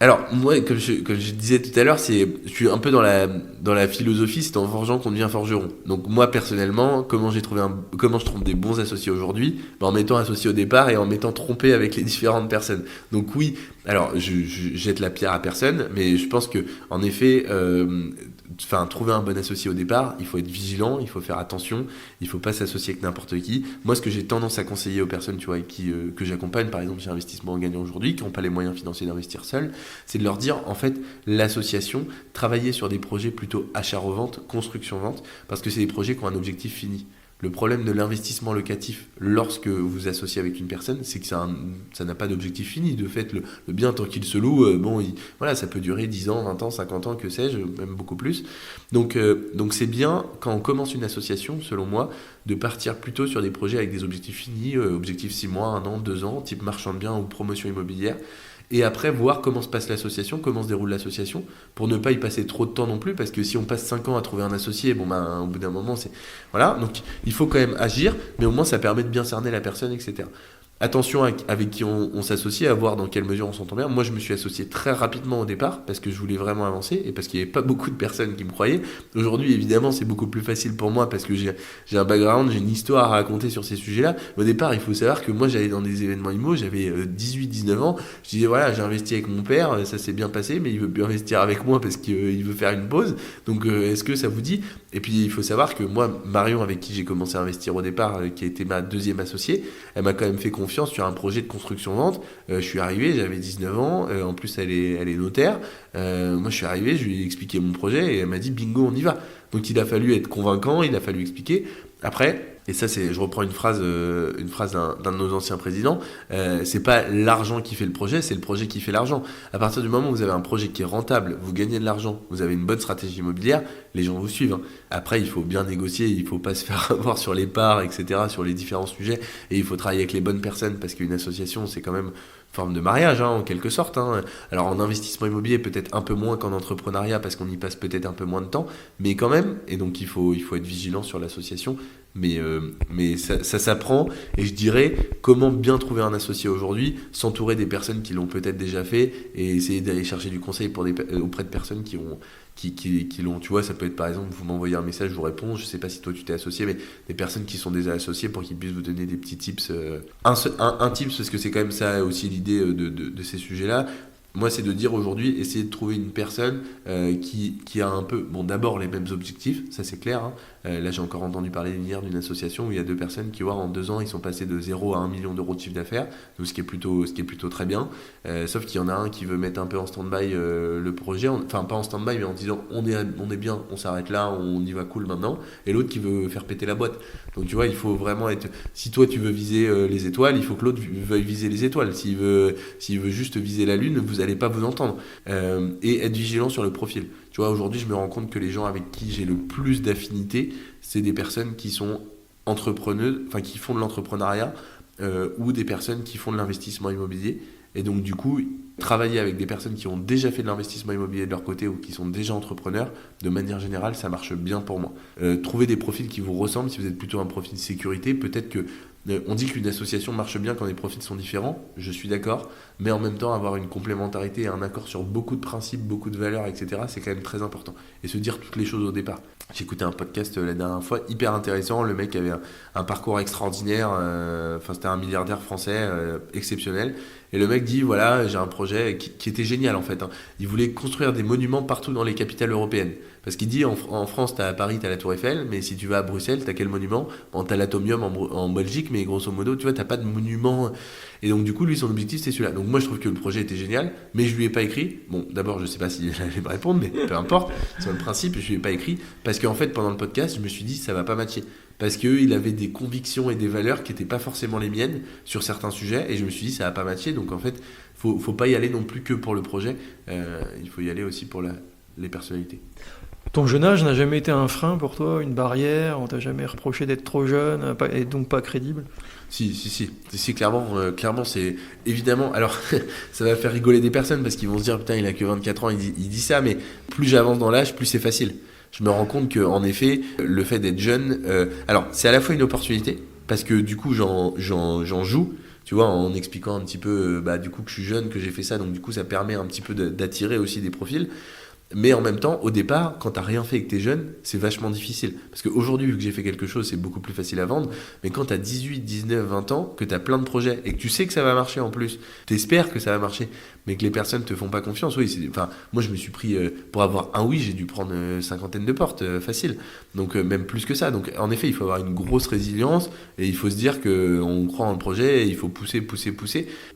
Alors, moi, comme je disais tout à l'heure, je suis un peu dans la philosophie, c'est en forgeant qu'on devient forgeron. Donc, moi, personnellement, comment je trouve des bons associés aujourd'hui? En m'étant associé au départ et en m'étant trompé avec les différentes personnes. Donc, oui, alors, je jette la pierre à personne, mais je pense que, en effet, trouver un bon associé au départ, il faut être vigilant, il faut faire attention, il faut pas s'associer avec n'importe qui. Moi, ce que j'ai tendance à conseiller aux personnes, tu vois, que j'accompagne, par exemple, chez Investissement en Gagnant aujourd'hui, qui n'ont pas les moyens financiers d'investir seuls, c'est de leur dire, en fait, l'association, travailler sur des projets plutôt achat-revente, construction-vente, parce que c'est des projets qui ont un objectif fini. Le problème de l'investissement locatif lorsque vous associez avec une personne, c'est que ça n'a pas d'objectif fini. De fait, le bien, tant qu'il se loue, voilà, ça peut durer 10 ans, 20 ans, 50 ans, que sais-je, même beaucoup plus. Donc c'est bien, quand on commence une association, selon moi, de partir plutôt sur des projets avec des objectifs finis, objectifs 6 mois, 1 an, 2 ans, type marchand de biens ou promotion immobilière. Et après, voir comment se passe l'association, comment se déroule l'association, pour ne pas y passer trop de temps non plus, parce que si on passe 5 ans à trouver un associé, au bout d'un moment, c'est... Voilà, donc il faut quand même agir, mais au moins ça permet de bien cerner la personne, etc. Attention avec qui on s'associe, à voir dans quelle mesure on s'entend bien. Moi, je me suis associé très rapidement au départ, parce que je voulais vraiment avancer, et parce qu'il n'y avait pas beaucoup de personnes qui me croyaient. Aujourd'hui, évidemment, c'est beaucoup plus facile pour moi, parce que j'ai un background, j'ai une histoire à raconter sur ces sujets-là. Au départ, il faut savoir que moi, j'allais dans des événements IMO, j'avais 18-19 ans, je disais, voilà, j'ai investi avec mon père, ça s'est bien passé, mais il veut plus investir avec moi, parce qu'il veut faire une pause. Donc, est-ce que ça vous dit? Et puis, il faut savoir que moi, Marion, avec qui j'ai commencé à investir au départ, qui a été ma deuxième associée, elle m'a quand même fait confiance sur un projet de construction-vente. Je suis arrivé, j'avais 19 ans, en plus elle est notaire. Moi je suis arrivé, je lui ai expliqué mon projet et elle m'a dit bingo, on y va. Donc il a fallu être convaincant, il a fallu expliquer. Après, et ça je reprends une phrase d'un de nos anciens présidents, c'est pas l'argent qui fait le projet, c'est le projet qui fait l'argent. À partir du moment où vous avez un projet qui est rentable, vous gagnez de l'argent, vous avez une bonne stratégie immobilière, les gens vous suivent. Après, il faut bien négocier, il faut pas se faire avoir sur les parts, etc., sur les différents sujets, et il faut travailler avec les bonnes personnes, parce qu'une association, c'est quand même une forme de mariage, en quelque sorte. Alors en investissement immobilier, peut-être un peu moins qu'en entrepreneuriat, parce qu'on y passe peut-être un peu moins de temps, mais quand même, et donc il faut être vigilant sur l'association, mais ça s'apprend, et je dirais comment bien trouver un associé aujourd'hui, s'entourer des personnes qui l'ont peut-être déjà fait, et essayer d'aller chercher du conseil auprès de personnes qui l'ont, tu vois, ça peut être par exemple, vous m'envoyez un message, je vous réponds, je sais pas si toi tu t'es associé, mais des personnes qui sont déjà associées pour qu'ils puissent vous donner des petits tips, un tips, parce que c'est quand même ça aussi l'idée de ces sujets-là. Moi, c'est de dire aujourd'hui, essayer de trouver une personne qui a un peu, bon, d'abord les mêmes objectifs, ça c'est clair. Là, j'ai encore entendu parler hier d'une association où il y a 2 personnes qui, en 2 ans, ils sont passés de 0 à 1 million d'euros de chiffre d'affaires, donc ce qui est plutôt très bien. Sauf qu'il y en a un qui veut mettre un peu en stand-by le projet, enfin pas en stand-by, mais en disant on est bien, on s'arrête là, on y va cool maintenant, et l'autre qui veut faire péter la boîte. Donc tu vois, il faut vraiment être. Si toi tu veux viser les étoiles, il faut que l'autre veuille viser les étoiles. S'il veut juste viser la lune, vous n'allez pas vous entendre. Et être vigilant sur le profil. Tu vois, aujourd'hui, je me rends compte que les gens avec qui j'ai le plus d'affinité, c'est des personnes qui sont entrepreneuses, enfin qui font de l'entrepreneuriat ou des personnes qui font de l'investissement immobilier. Et donc du coup, travailler avec des personnes qui ont déjà fait de l'investissement immobilier de leur côté ou qui sont déjà entrepreneurs, de manière générale, ça marche bien pour moi. Trouver des profils qui vous ressemblent, si vous êtes plutôt un profil sécurité, peut-être que on dit qu'une association marche bien quand les profils sont différents, je suis d'accord, mais en même temps avoir une complémentarité et un accord sur beaucoup de principes, beaucoup de valeurs, etc., c'est quand même très important. Et se dire toutes les choses au départ. J'ai écouté un podcast la dernière fois, hyper intéressant, le mec avait un parcours extraordinaire, c'était un milliardaire français exceptionnel, et le mec dit, voilà, j'ai un projet qui était génial en fait, hein. Il voulait construire des monuments partout dans les capitales européennes. Parce qu'il dit, en France, t'as à Paris, t'as la Tour Eiffel, mais si tu vas à Bruxelles, t'as quel monument? Bon, t'as l'Atomium en Belgique, mais grosso modo, tu vois, t'as pas de monument. Et donc, du coup, lui, son objectif, c'était celui-là. Donc, moi, je trouve que le projet était génial, mais je lui ai pas écrit. Bon, d'abord, je sais pas s'il allait me répondre, mais peu importe. Sur le principe, je lui ai pas écrit. Parce qu'en fait, pendant le podcast, je me suis dit, ça va pas matcher. Parce qu'il avait des convictions et des valeurs qui n'étaient pas forcément les miennes sur certains sujets, et je me suis dit, ça va pas matcher. Donc, en fait, faut pas y aller non plus que pour le projet. Il faut y aller aussi pour les personnalités. Ton jeune âge n'a jamais été un frein pour toi, une barrière? On t'a jamais reproché d'être trop jeune et donc pas crédible? Si, clairement, c'est évidemment. Alors, ça va faire rigoler des personnes parce qu'ils vont se dire, putain, il a que 24 ans, il dit ça, mais plus j'avance dans l'âge, plus c'est facile. Je me rends compte que, en effet, le fait d'être jeune, alors, c'est à la fois une opportunité parce que du coup, j'en joue. Tu vois, en expliquant un petit peu, du coup, que je suis jeune, que j'ai fait ça, donc du coup, ça permet un petit peu d'attirer aussi des profils. Mais en même temps, au départ, quand t'as rien fait et que t'es jeune, c'est vachement difficile. Parce qu'aujourd'hui, vu que j'ai fait quelque chose, c'est beaucoup plus facile à vendre. Mais quand t'as 18, 19, 20 ans, que t'as plein de projets et que tu sais que ça va marcher en plus, t'espères que ça va marcher, mais que les personnes te font pas confiance. Oui, moi je me suis pris, pour avoir un oui, j'ai dû prendre cinquantaine de portes, facile. Donc même plus que ça. Donc en effet, il faut avoir une grosse résilience et il faut se dire qu'on croit en le projet et il faut pousser.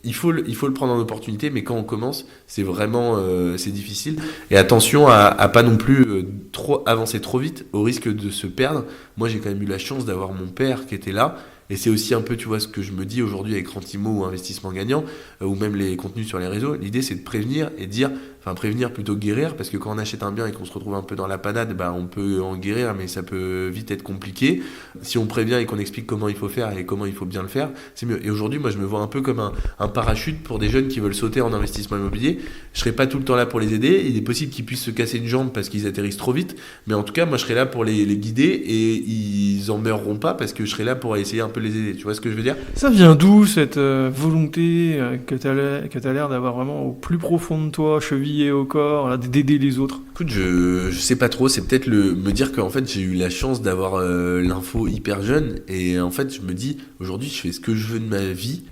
Il faut le prendre en opportunité, mais quand on commence, c'est vraiment c'est difficile. Et attention à pas non plus trop avancer trop vite au risque de se perdre. Moi j'ai quand même eu la chance d'avoir mon père qui était là. Et c'est aussi un peu, tu vois, ce que je me dis aujourd'hui avec Rentimo ou Investissement Gagnant, ou même les contenus sur les réseaux. L'idée, c'est de prévenir et de dire, prévenir plutôt que guérir, parce que quand on achète un bien et qu'on se retrouve un peu dans la panade, on peut en guérir, mais ça peut vite être compliqué. Si on prévient et qu'on explique comment il faut faire et comment il faut bien le faire, c'est mieux. Et aujourd'hui, moi, je me vois un peu comme un parachute pour des jeunes qui veulent sauter en investissement immobilier. Je serai pas tout le temps là pour les aider. Il est possible qu'ils puissent se casser une jambe parce qu'ils atterrissent trop vite, mais en tout cas, moi, je serai là pour les guider et ils en meurront pas parce que je serai là pour essayer un peu les aider. Tu vois ce que je veux dire? Ça vient d'où cette volonté que t'as l'air d'avoir vraiment au plus profond de toi, chevillée au corps, là, d'aider les autres? Écoute, je sais pas trop, c'est peut-être me dire qu'en fait j'ai eu la chance d'avoir l'info hyper jeune et en fait je me dis aujourd'hui je fais ce que je veux de ma vie,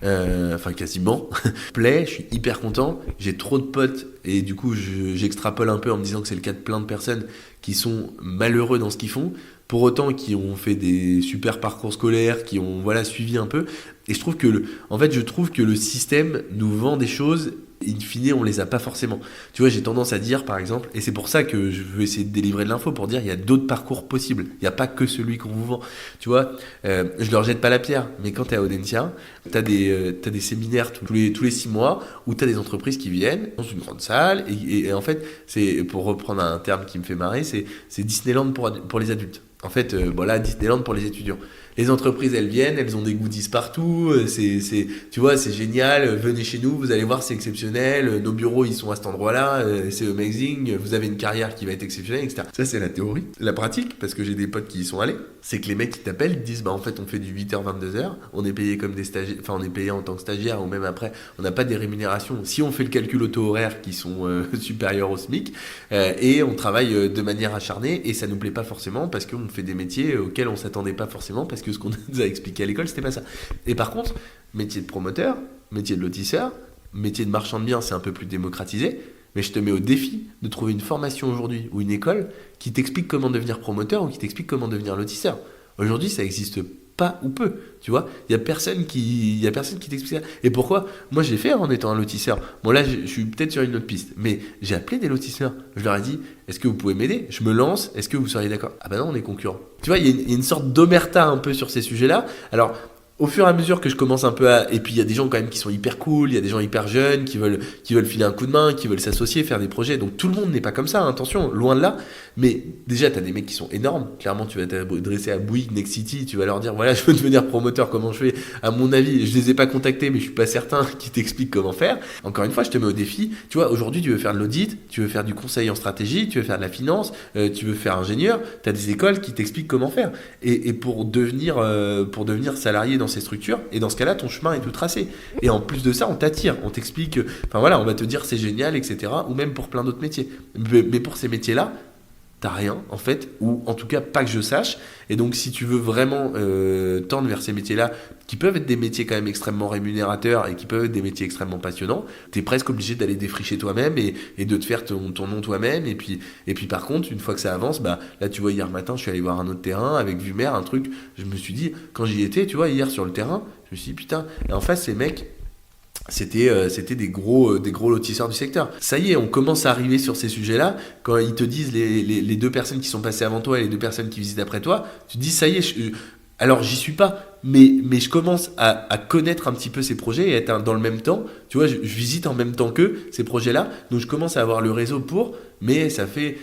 quasiment, je suis hyper content, j'ai trop de potes et du coup j'extrapole un peu en me disant que c'est le cas de plein de personnes qui sont malheureux dans ce qu'ils font, pour autant qui ont fait des super parcours scolaires, qui ont suivi un peu, et je trouve que le système nous vend des choses. In fine, on les a pas forcément. Tu vois, j'ai tendance à dire, par exemple, et c'est pour ça que je veux essayer de délivrer de l'info, pour dire il y a d'autres parcours possibles. Il n'y a pas que celui qu'on vous vend. Tu vois, je leur jette pas la pierre, mais quand tu es à Audencia, tu as des séminaires tous les 6 mois où tu as des entreprises qui viennent dans une grande salle. Et en fait, c'est, pour reprendre un terme qui me fait marrer, c'est Disneyland pour les adultes. En fait, Disneyland pour les étudiants. Les entreprises, elles viennent, elles ont des goodies partout, tu vois, c'est génial, venez chez nous, vous allez voir, c'est exceptionnel, nos bureaux, ils sont à cet endroit-là, c'est amazing, vous avez une carrière qui va être exceptionnelle, etc. Ça, c'est la théorie. La pratique, parce que j'ai des potes qui y sont allés, c'est que les mecs qui t'appellent, ils te disent, en fait, on fait du 8h, 22h, on est payé comme des stagiaires, on est payé en tant que stagiaire, ou même après, on n'a pas des rémunérations. Si on fait le calcul auto-horaire qui sont supérieurs au SMIC, et on travaille de manière acharnée, et ça nous plaît pas forcément, parce qu'on fait des métiers auxquels on s'attendait pas forcément, parce que ce qu'on nous a expliqué à l'école, c'était pas ça. Et par contre, métier de promoteur, métier de lotisseur, métier de marchand de biens, c'est un peu plus démocratisé, mais je te mets au défi de trouver une formation aujourd'hui ou une école qui t'explique comment devenir promoteur ou qui t'explique comment devenir lotisseur. Aujourd'hui, ça existe pas ou peu, tu vois. Il y a personne qui t'explique ça. Et pourquoi? Moi, j'ai fait en étant un lotisseur. Bon, là, je suis peut-être sur une autre piste, mais j'ai appelé des lotisseurs. Je leur ai dit, est-ce que vous pouvez m'aider? Je me lance, est-ce que vous seriez d'accord? Ah bah non, on est concurrents. Tu vois, il y a une sorte d'omerta un peu sur ces sujets-là. Alors, au fur et à mesure que je commence un peu à... Et puis il y a des gens quand même qui sont hyper cool, il y a des gens hyper jeunes qui veulent filer un coup de main, qui veulent s'associer, faire des projets. Donc tout le monde n'est pas comme ça, hein, attention, loin de là. Mais déjà, tu as des mecs qui sont énormes. Clairement, tu vas t'adresser à Bouygues, Next City, tu vas leur dire, voilà, je veux devenir promoteur, comment je fais? À mon avis, je les ai pas contactés, mais je suis pas certain qu'ils t'expliquent comment faire. Encore une fois, je te mets au défi. Tu vois, aujourd'hui, tu veux faire de l'audit, tu veux faire du conseil en stratégie, tu veux faire de la finance, tu veux faire ingénieur. Tu as des écoles qui t'expliquent comment faire. Et pour devenir salarié dans ces structures, et dans ce cas-là, ton chemin est tout tracé. Et en plus de ça, on t'attire, on t'explique, enfin voilà, on va te dire c'est génial, etc. Ou même pour plein d'autres métiers. Mais pour ces métiers-là, t'as rien, en fait, ou en tout cas pas que je sache. Et donc, si tu veux vraiment tendre vers ces métiers-là, qui peuvent être des métiers quand même extrêmement rémunérateurs et qui peuvent être des métiers extrêmement passionnants, t'es presque obligé d'aller défricher toi-même et de te faire ton nom toi-même. Et puis par contre, une fois que ça avance, bah là, tu vois, hier matin, je suis allé voir un autre terrain avec Vumer, un truc. Je me suis dit, quand j'y étais, tu vois, hier sur le terrain, je me suis dit, putain, et en face, ces mecs, c'était des gros lotisseurs du secteur. Ça y est, on commence à arriver sur ces sujets-là. Quand ils te disent les deux personnes qui sont passées avant toi et les deux personnes qui visitent après toi, tu te dis ça y est, alors j'y suis pas, mais je commence à connaître un petit peu ces projets et être dans le même temps. Tu vois, je visite en même temps qu'eux ces projets-là, donc je commence à avoir le réseau pour, mais ça fait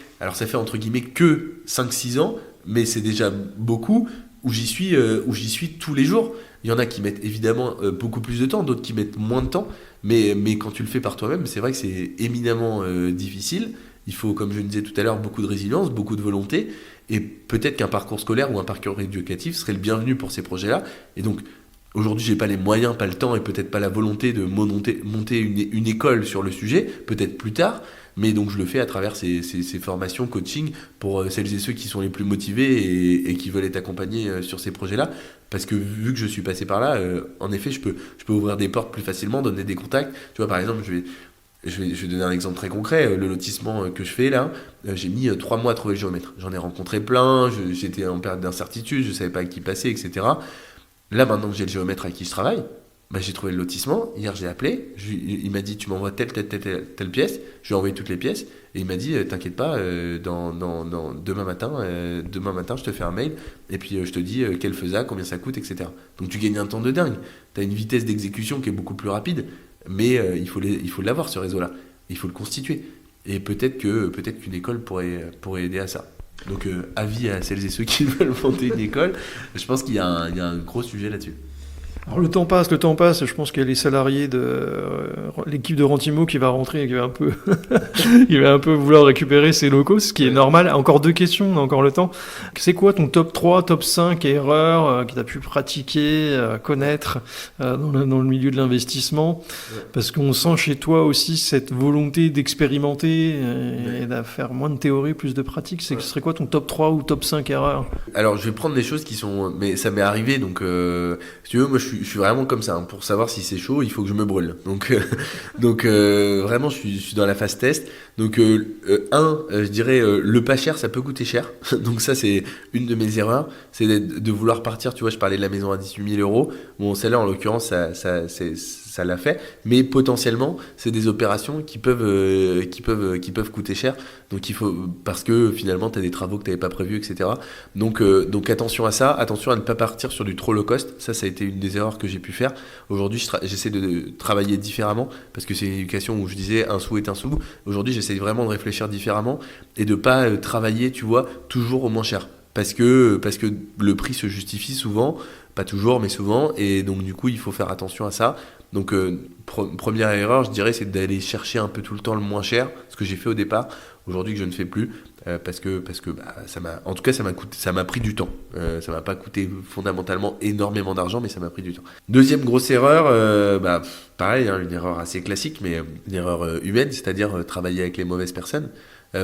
entre guillemets que 5-6 ans, mais c'est déjà beaucoup où j'y suis tous les jours. Il y en a qui mettent évidemment beaucoup plus de temps, d'autres qui mettent moins de temps, mais quand tu le fais par toi-même, c'est vrai que c'est éminemment difficile. Il faut, comme je le disais tout à l'heure, beaucoup de résilience, beaucoup de volonté, et peut-être qu'un parcours scolaire ou un parcours éducatif serait le bienvenu pour ces projets-là. Et donc, aujourd'hui, j'ai pas les moyens, pas le temps, et peut-être pas la volonté de monter une école sur le sujet, peut-être plus tard, mais donc je le fais à travers ces formations, coaching, pour celles et ceux qui sont les plus motivés et qui veulent être accompagnés sur ces projets-là. Parce que vu que je suis passé par là, en effet, je peux ouvrir des portes plus facilement, donner des contacts. Tu vois, par exemple, je vais donner un exemple très concret. Le lotissement que je fais là, j'ai mis 3 mois à trouver le géomètre. J'en ai rencontré plein, j'étais en période d'incertitude, je savais pas à qui passer, etc. Là, maintenant que j'ai le géomètre avec qui je travaille, bah, j'ai trouvé le lotissement. Hier, j'ai appelé. Il m'a dit, tu m'envoies telle pièce. Je lui ai envoyé toutes les pièces. Et il m'a dit, t'inquiète pas, demain matin, je te fais un mail. Et puis, je te dis quel faisait, combien ça coûte, etc. Donc, tu gagnes un temps de dingue. Tu as une vitesse d'exécution qui est beaucoup plus rapide. Mais il faut l'avoir, ce réseau-là. Il faut le constituer. Et peut-être qu'une école pourrait aider à ça. Donc, avis à celles et ceux qui veulent monter une école. Je pense qu'il y a un gros sujet là-dessus. Alors le temps passe, je pense qu'il y a les salariés de l'équipe de Rentimo qui va rentrer et qui va un peu, il va un peu vouloir récupérer ses locaux, ce qui est normal. Encore 2 questions, on a encore le temps. C'est quoi ton top 3, top 5 erreurs que tu as pu pratiquer, connaître dans le milieu de l'investissement? Parce qu'on sent chez toi aussi cette volonté d'expérimenter et de faire moins de théorie, plus de pratique. Ce serait quoi ton top 3 ou top 5 erreurs? Alors je vais prendre des choses qui sont... Mais ça m'est arrivé, donc si tu veux, moi je suis vraiment comme ça, hein. Pour savoir si c'est chaud, il faut que je me brûle. Donc vraiment, je suis dans la phase test. Donc je dirais, le pas cher, ça peut coûter cher. Donc ça, c'est une de mes erreurs. C'est de vouloir partir, tu vois, je parlais de la maison à 18 000 euros. Bon, celle-là, en l'occurrence, ça l'a fait. Mais potentiellement, c'est des opérations qui peuvent coûter cher. Donc il faut, parce que finalement, tu as des travaux que tu n'avais pas prévus, etc. Donc attention à ça. Attention à ne pas partir sur du trop low cost. Ça a été une des erreurs que j'ai pu faire. Aujourd'hui, j'essaie de travailler différemment parce que c'est une éducation où je disais un sou est un sou. Aujourd'hui, j'essaie vraiment de réfléchir différemment et de pas travailler, tu vois, toujours au moins cher. Parce que le prix se justifie souvent, pas toujours, mais souvent. Et donc, du coup, il faut faire attention à ça. Donc, première erreur, je dirais, c'est d'aller chercher un peu tout le temps le moins cher, ce que j'ai fait au départ. Aujourd'hui, que je ne fais plus, parce que en tout cas, ça m'a pris du temps. Ça m'a pas coûté fondamentalement énormément d'argent, mais ça m'a pris du temps. Deuxième grosse erreur, pareil, hein, une erreur assez classique, mais une erreur humaine, c'est-à-dire travailler avec les mauvaises personnes.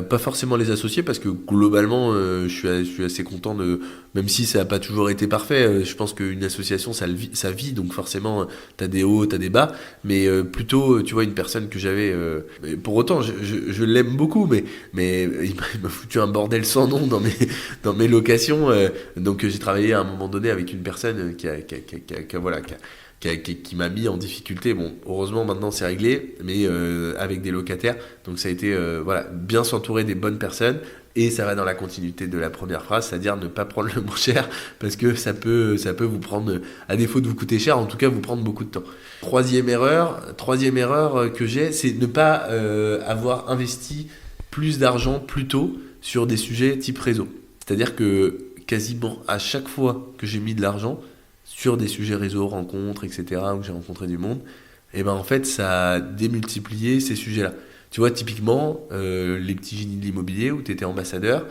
Pas forcément les associer parce que globalement je suis assez content même si ça n'a pas toujours été parfait, je pense qu'une association ça vit, donc forcément t'as des hauts, t'as des bas, mais plutôt tu vois une personne que j'avais pour autant je l'aime beaucoup, mais il m'a foutu un bordel sans nom dans mes locations, donc j'ai travaillé à un moment donné avec une personne qui a qui m'a mis en difficulté. Bon, heureusement maintenant c'est réglé, mais avec des locataires. Donc ça a été voilà, bien s'entourer des bonnes personnes. Et ça va dans la continuité de la première phrase, c'est-à-dire ne pas prendre le moins cher, parce que ça peut vous prendre, à défaut de vous coûter cher, en tout cas vous prendre beaucoup de temps. Troisième erreur que j'ai, c'est ne pas avoir investi plus d'argent plus tôt sur des sujets type réseau. C'est-à-dire que quasiment à chaque fois que j'ai mis de l'argent sur des sujets réseau, rencontres, etc., où j'ai rencontré du monde, et ben en fait ça a démultiplié ces sujets-là. Tu vois, typiquement, les petits génies de l'immobilier où tu étais ambassadeur,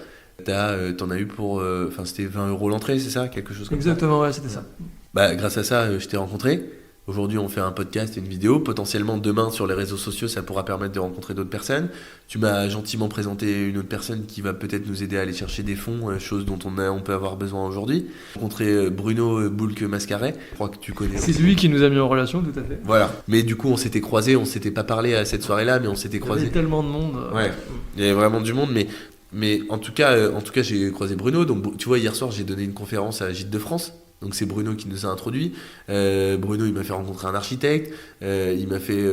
t'en as eu pour. Enfin, c'était 20 € l'entrée, c'est ça? Quelque chose comme ça? Exactement, ouais, c'était ça. Bah, grâce à ça, je t'ai rencontré. Aujourd'hui, on fait un podcast et une vidéo. Potentiellement, demain, sur les réseaux sociaux, ça pourra permettre de rencontrer d'autres personnes. Tu m'as gentiment présenté une autre personne qui va peut-être nous aider à aller chercher des fonds, chose dont on peut avoir besoin aujourd'hui. J'ai rencontré Bruno Boulque-Mascaret. Je crois que tu connais. C'est lui qui nous a mis en relation, tout à fait. Voilà. Mais du coup, on s'était croisés. On s'était pas parlé à cette soirée-là, mais on s'était croisés. Il y avait tellement de monde. Ouais. Il y avait vraiment du monde, mais en tout cas, j'ai croisé Bruno. Donc, tu vois, hier soir, j'ai donné une conférence à Gîtes de France. Donc c'est Bruno qui nous a introduits. Bruno, il m'a fait rencontrer un architecte. Il m'a fait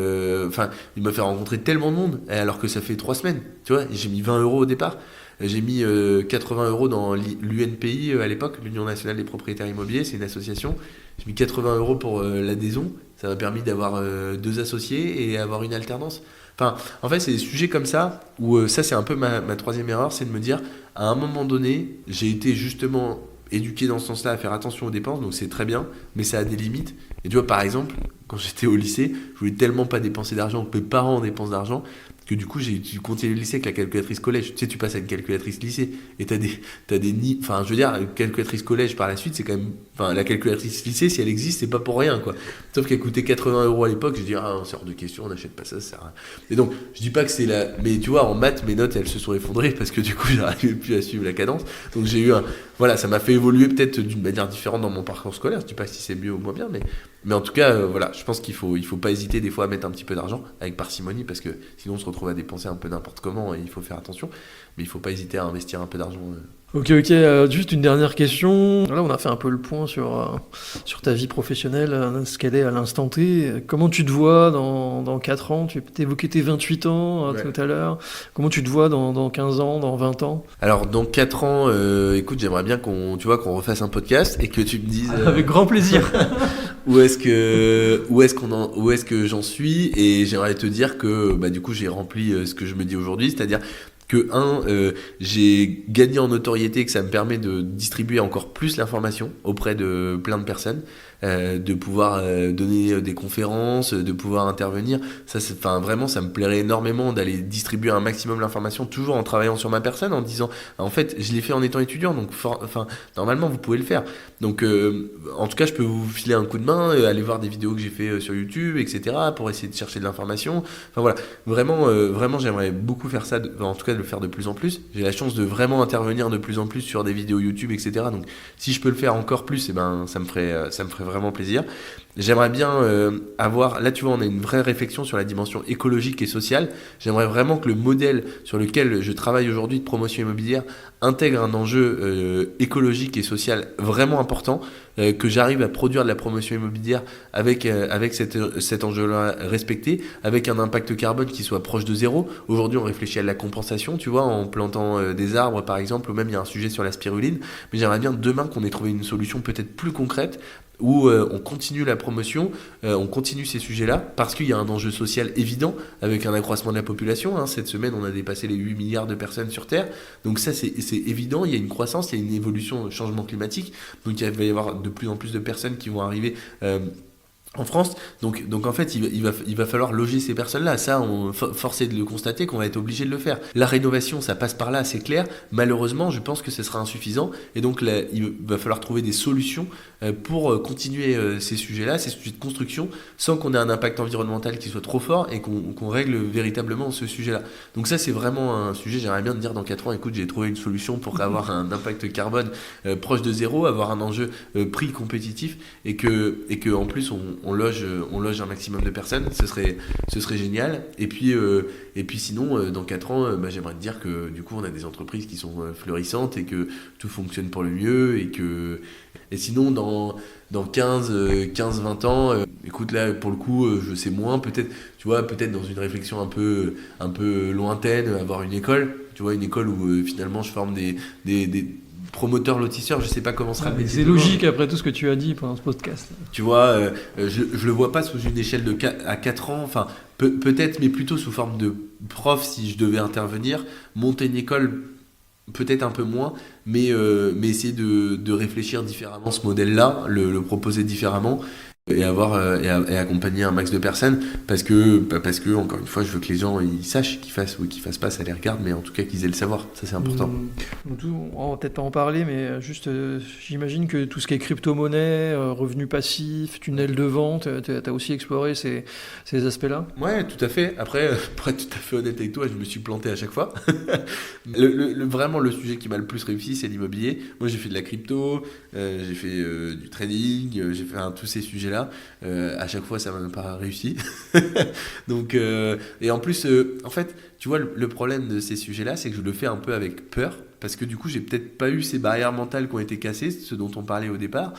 rencontrer tellement de monde, alors que ça fait 3 semaines. Tu vois, j'ai mis 20 € au départ. J'ai mis 80 € dans l'UNPI à l'époque, l'Union nationale des propriétaires immobiliers. C'est une association. J'ai mis 80 € pour l'adhésion. Ça m'a permis d'avoir 2 associés et avoir une alternance. Enfin, en fait, c'est des sujets comme ça où ça, c'est un peu ma troisième erreur, c'est de me dire, à un moment donné, j'ai été justement éduqué dans ce sens-là à faire attention aux dépenses, donc c'est très bien, mais ça a des limites. Et tu vois, par exemple, quand j'étais au lycée, je voulais tellement pas dépenser d'argent, que mes parents dépensent d'argent, que du coup, j'ai continué le lycée avec la calculatrice collège. Tu sais, tu passes à une calculatrice lycée, et t'as des nids. Enfin, je veux dire, une calculatrice collège par la suite, c'est quand même. Enfin, la calculatrice lycée, si elle existe, c'est pas pour rien, quoi. Sauf qu'elle coûtait 80 € à l'époque, je dis, ah, c'est hors de question, on n'achète pas ça, ça sert à rien. Et donc, je dis pas que c'est la. Mais tu vois, en maths, mes notes, elles se sont effondrées parce que du coup, j'arrivais plus à suivre la cadence. Donc, j'ai eu un. Voilà, ça m'a fait évoluer peut-être d'une manière différente dans mon parcours scolaire. Je dis pas si c'est mieux ou moins bien, mais en tout cas, voilà, je pense qu'il faut pas hésiter des fois à mettre un petit peu d'argent avec parcimonie, parce que sinon on se retrouve à dépenser un peu n'importe comment et il faut faire attention. Mais il faut pas hésiter à investir un peu d'argent. Ok, juste une dernière question. Là, on a fait un peu le point sur ta vie professionnelle, ce qu'elle est à l'instant T. Comment tu te vois dans 4 ans? Tu évoquais tes 28 ans tout à l'heure. Comment tu te vois dans 15 ans, dans 20 ans? Alors, dans 4 ans, écoute, j'aimerais bien qu'on refasse un podcast et que tu me dises... Avec grand plaisir. où est-ce que j'en suis, et j'aimerais te dire que du coup j'ai rempli ce que je me dis aujourd'hui, c'est-à-dire que j'ai gagné en notoriété, que ça me permet de distribuer encore plus l'information auprès de plein de personnes, de pouvoir donner des conférences, de pouvoir intervenir. Ça, vraiment, ça me plairait énormément d'aller distribuer un maximum l'information, toujours en travaillant sur ma personne, en disant, en fait, je l'ai fait en étant étudiant, donc normalement, vous pouvez le faire. Donc, en tout cas, je peux vous filer un coup de main, aller voir des vidéos que j'ai fait sur YouTube, etc., pour essayer de chercher de l'information. Enfin voilà, vraiment, j'aimerais beaucoup faire ça, en tout cas de le faire de plus en plus. J'ai la chance de vraiment intervenir de plus en plus sur des vidéos YouTube, etc. Donc, si je peux le faire encore plus, ça me ferait vraiment plaisir. J'aimerais bien avoir, là tu vois, on a une vraie réflexion sur la dimension écologique et sociale. J'aimerais vraiment que le modèle sur lequel je travaille aujourd'hui de promotion immobilière intègre un enjeu écologique et social vraiment important, que j'arrive à produire de la promotion immobilière avec cet enjeu-là respecté, avec un impact carbone qui soit proche de zéro. Aujourd'hui, on réfléchit à la compensation, tu vois, en plantant des arbres par exemple, ou même il y a un sujet sur la spiruline, mais j'aimerais bien demain qu'on ait trouvé une solution peut-être plus concrète, où on continue la promotion, on continue ces sujets-là, parce qu'il y a un enjeu social évident, avec un accroissement de la population. Cette semaine, on a dépassé les 8 milliards de personnes sur Terre, donc ça c'est évident, il y a une croissance, il y a une évolution, changement climatique, donc il va y avoir de plus en plus de personnes qui vont arriver en France, donc en fait il va falloir loger ces personnes-là. Ça, force est de le constater qu'on va être obligé de le faire. La rénovation, ça passe par là, c'est clair. Malheureusement, je pense que ce sera insuffisant, et donc là, il va falloir trouver des solutions pour continuer ces sujets-là, ces sujets de construction, sans qu'on ait un impact environnemental qui soit trop fort, et qu'on règle véritablement ce sujet-là. Donc ça, c'est vraiment un sujet. J'aimerais bien te dire dans 4 ans, écoute, j'ai trouvé une solution pour avoir un impact carbone proche de zéro, avoir un enjeu prix compétitif, et que en plus on loge un maximum de personnes, ce serait génial. Et puis sinon, dans 4 ans, j'aimerais te dire que du coup, on a des entreprises qui sont fleurissantes et que tout fonctionne pour le mieux. Et sinon, dans 15-20 ans, écoute, là, pour le coup, je sais moins, peut-être dans une réflexion un peu lointaine, avoir une école, tu vois, une école où finalement je forme des promoteurs lotisseurs, je sais pas comment sera le métier. C'est logique après tout ce que tu as dit pendant ce podcast. Tu vois, je le vois pas sous une échelle à 4 ans, enfin peut-être, mais plutôt sous forme de prof si je devais intervenir, monter une école peut-être un peu moins, mais essayer de réfléchir différemment ce modèle-là, le proposer différemment et accompagner un max de personnes parce que encore une fois je veux que les gens ils sachent qu'ils fassent ou qu'ils fassent pas, ça les regarde, mais en tout cas qu'ils aient le savoir, ça c'est important. On va peut-être pas en parler, mais juste j'imagine que tout ce qui est crypto-monnaie, revenus passifs, tunnels de vente, t'as aussi exploré ces aspects-là. Ouais, tout à fait. Après, pour être tout à fait honnête avec toi, je me suis planté à chaque fois. Vraiment le sujet qui m'a le plus réussi, c'est l'immobilier. Moi j'ai fait de la crypto, j'ai fait du trading, j'ai fait tous ces sujets-là. À chaque fois ça m'a pas réussi. Donc et en plus en fait tu vois le problème de ces sujets-là, c'est que je le fais un peu avec peur parce que du coup j'ai peut-être pas eu ces barrières mentales qui ont été cassées, ce dont on parlait au départ.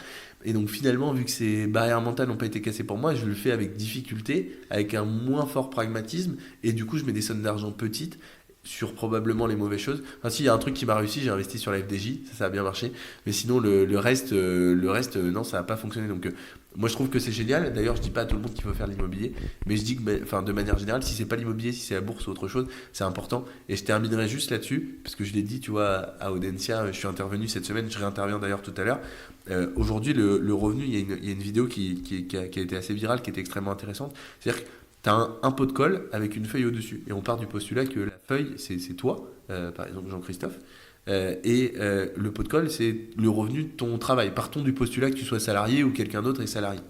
Et donc finalement, vu que ces barrières mentales n'ont pas été cassées pour moi, je le fais avec difficulté, avec un moins fort pragmatisme, et du coup je mets des sommes d'argent petites sur probablement les mauvaises choses. Enfin, s'il y a un truc qui m'a réussi, j'ai investi sur la FDJ, ça a bien marché. Mais sinon, le reste, non, ça n'a pas fonctionné. Donc, moi, je trouve que c'est génial. D'ailleurs, je dis pas à tout le monde qu'il faut faire de l'immobilier, mais je dis que, de manière générale, si c'est pas l'immobilier, si c'est la bourse ou autre chose, c'est important. Et je terminerai juste là-dessus, parce que je l'ai dit, tu vois, à Audencia, je suis intervenu cette semaine, je réinterviens d'ailleurs tout à l'heure. Aujourd'hui, le revenu, il y a une vidéo qui a été assez virale, qui était extrêmement intéressante. C'est-à-dire que tu as un pot de colle avec une feuille au-dessus. Et on part du postulat que la feuille, c'est toi, par exemple Jean-Christophe. Le pot de colle, c'est le revenu de ton travail. Partons du postulat que tu sois salarié ou quelqu'un d'autre est salarié.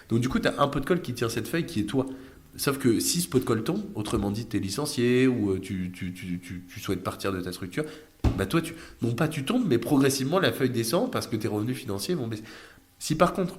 Donc du coup, tu as un pot de colle qui tient cette feuille qui est toi. Sauf que si ce pot de colle tombe, autrement dit, tu es licencié ou tu souhaites partir de ta structure, toi, non pas tu tombes, mais progressivement, la feuille descend parce que tes revenus financiers vont baisser. Si par contre,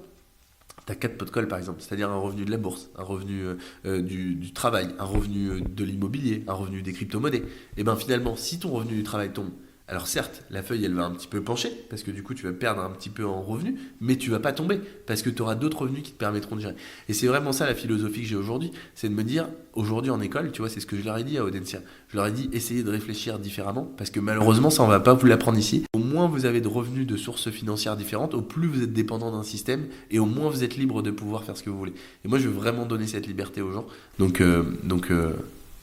tu as 4 pots de colle par exemple, c'est-à-dire un revenu de la bourse, un revenu du travail, un revenu de l'immobilier, un revenu des crypto-monnaies, et bien finalement, si ton revenu du travail tombe, alors certes, la feuille elle va un petit peu pencher, parce que du coup tu vas perdre un petit peu en revenus, mais tu vas pas tomber, parce que tu auras d'autres revenus qui te permettront de gérer. Et c'est vraiment ça la philosophie que j'ai aujourd'hui, c'est de me dire, aujourd'hui en école, tu vois, c'est ce que je leur ai dit à Audencia, je leur ai dit, essayez de réfléchir différemment, parce que malheureusement ça on va pas vous l'apprendre ici. Au moins vous avez de revenus de sources financières différentes, au plus vous êtes dépendant d'un système, et au moins vous êtes libre de pouvoir faire ce que vous voulez. Et moi je veux vraiment donner cette liberté aux gens, donc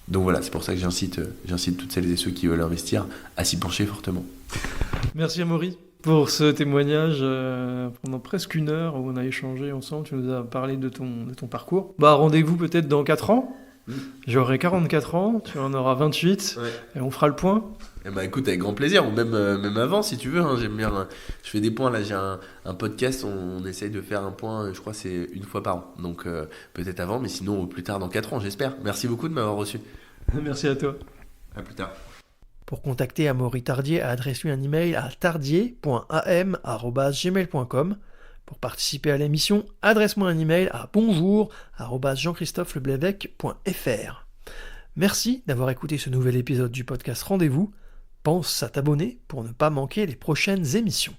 voilà, c'est pour ça que j'incite toutes celles et ceux qui veulent investir à s'y pencher fortement. Merci Amaury pour ce témoignage pendant presque 1 heure où on a échangé ensemble. Tu nous as parlé de ton parcours. Rendez-vous peut-être dans 4 ans. J'aurai 44 ans, tu en auras 28, ouais. Et on fera le point. Écoute, avec grand plaisir, ou même avant si tu veux, hein, j'aime bien, je fais des points, là j'ai un podcast, on essaye de faire un point, je crois que c'est 1 fois par an, donc peut-être avant, mais sinon au plus tard dans 4 ans, j'espère. Merci beaucoup de m'avoir reçu. Merci à toi. À plus tard. Pour contacter Amaury Tardier, adresse-lui un email à tardier.am@gmail.com. Pour participer à l'émission, adresse-moi un email à bonjour@jean-christophe-leblevec.fr. Merci d'avoir écouté ce nouvel épisode du podcast Rendez-vous. Pense à t'abonner pour ne pas manquer les prochaines émissions.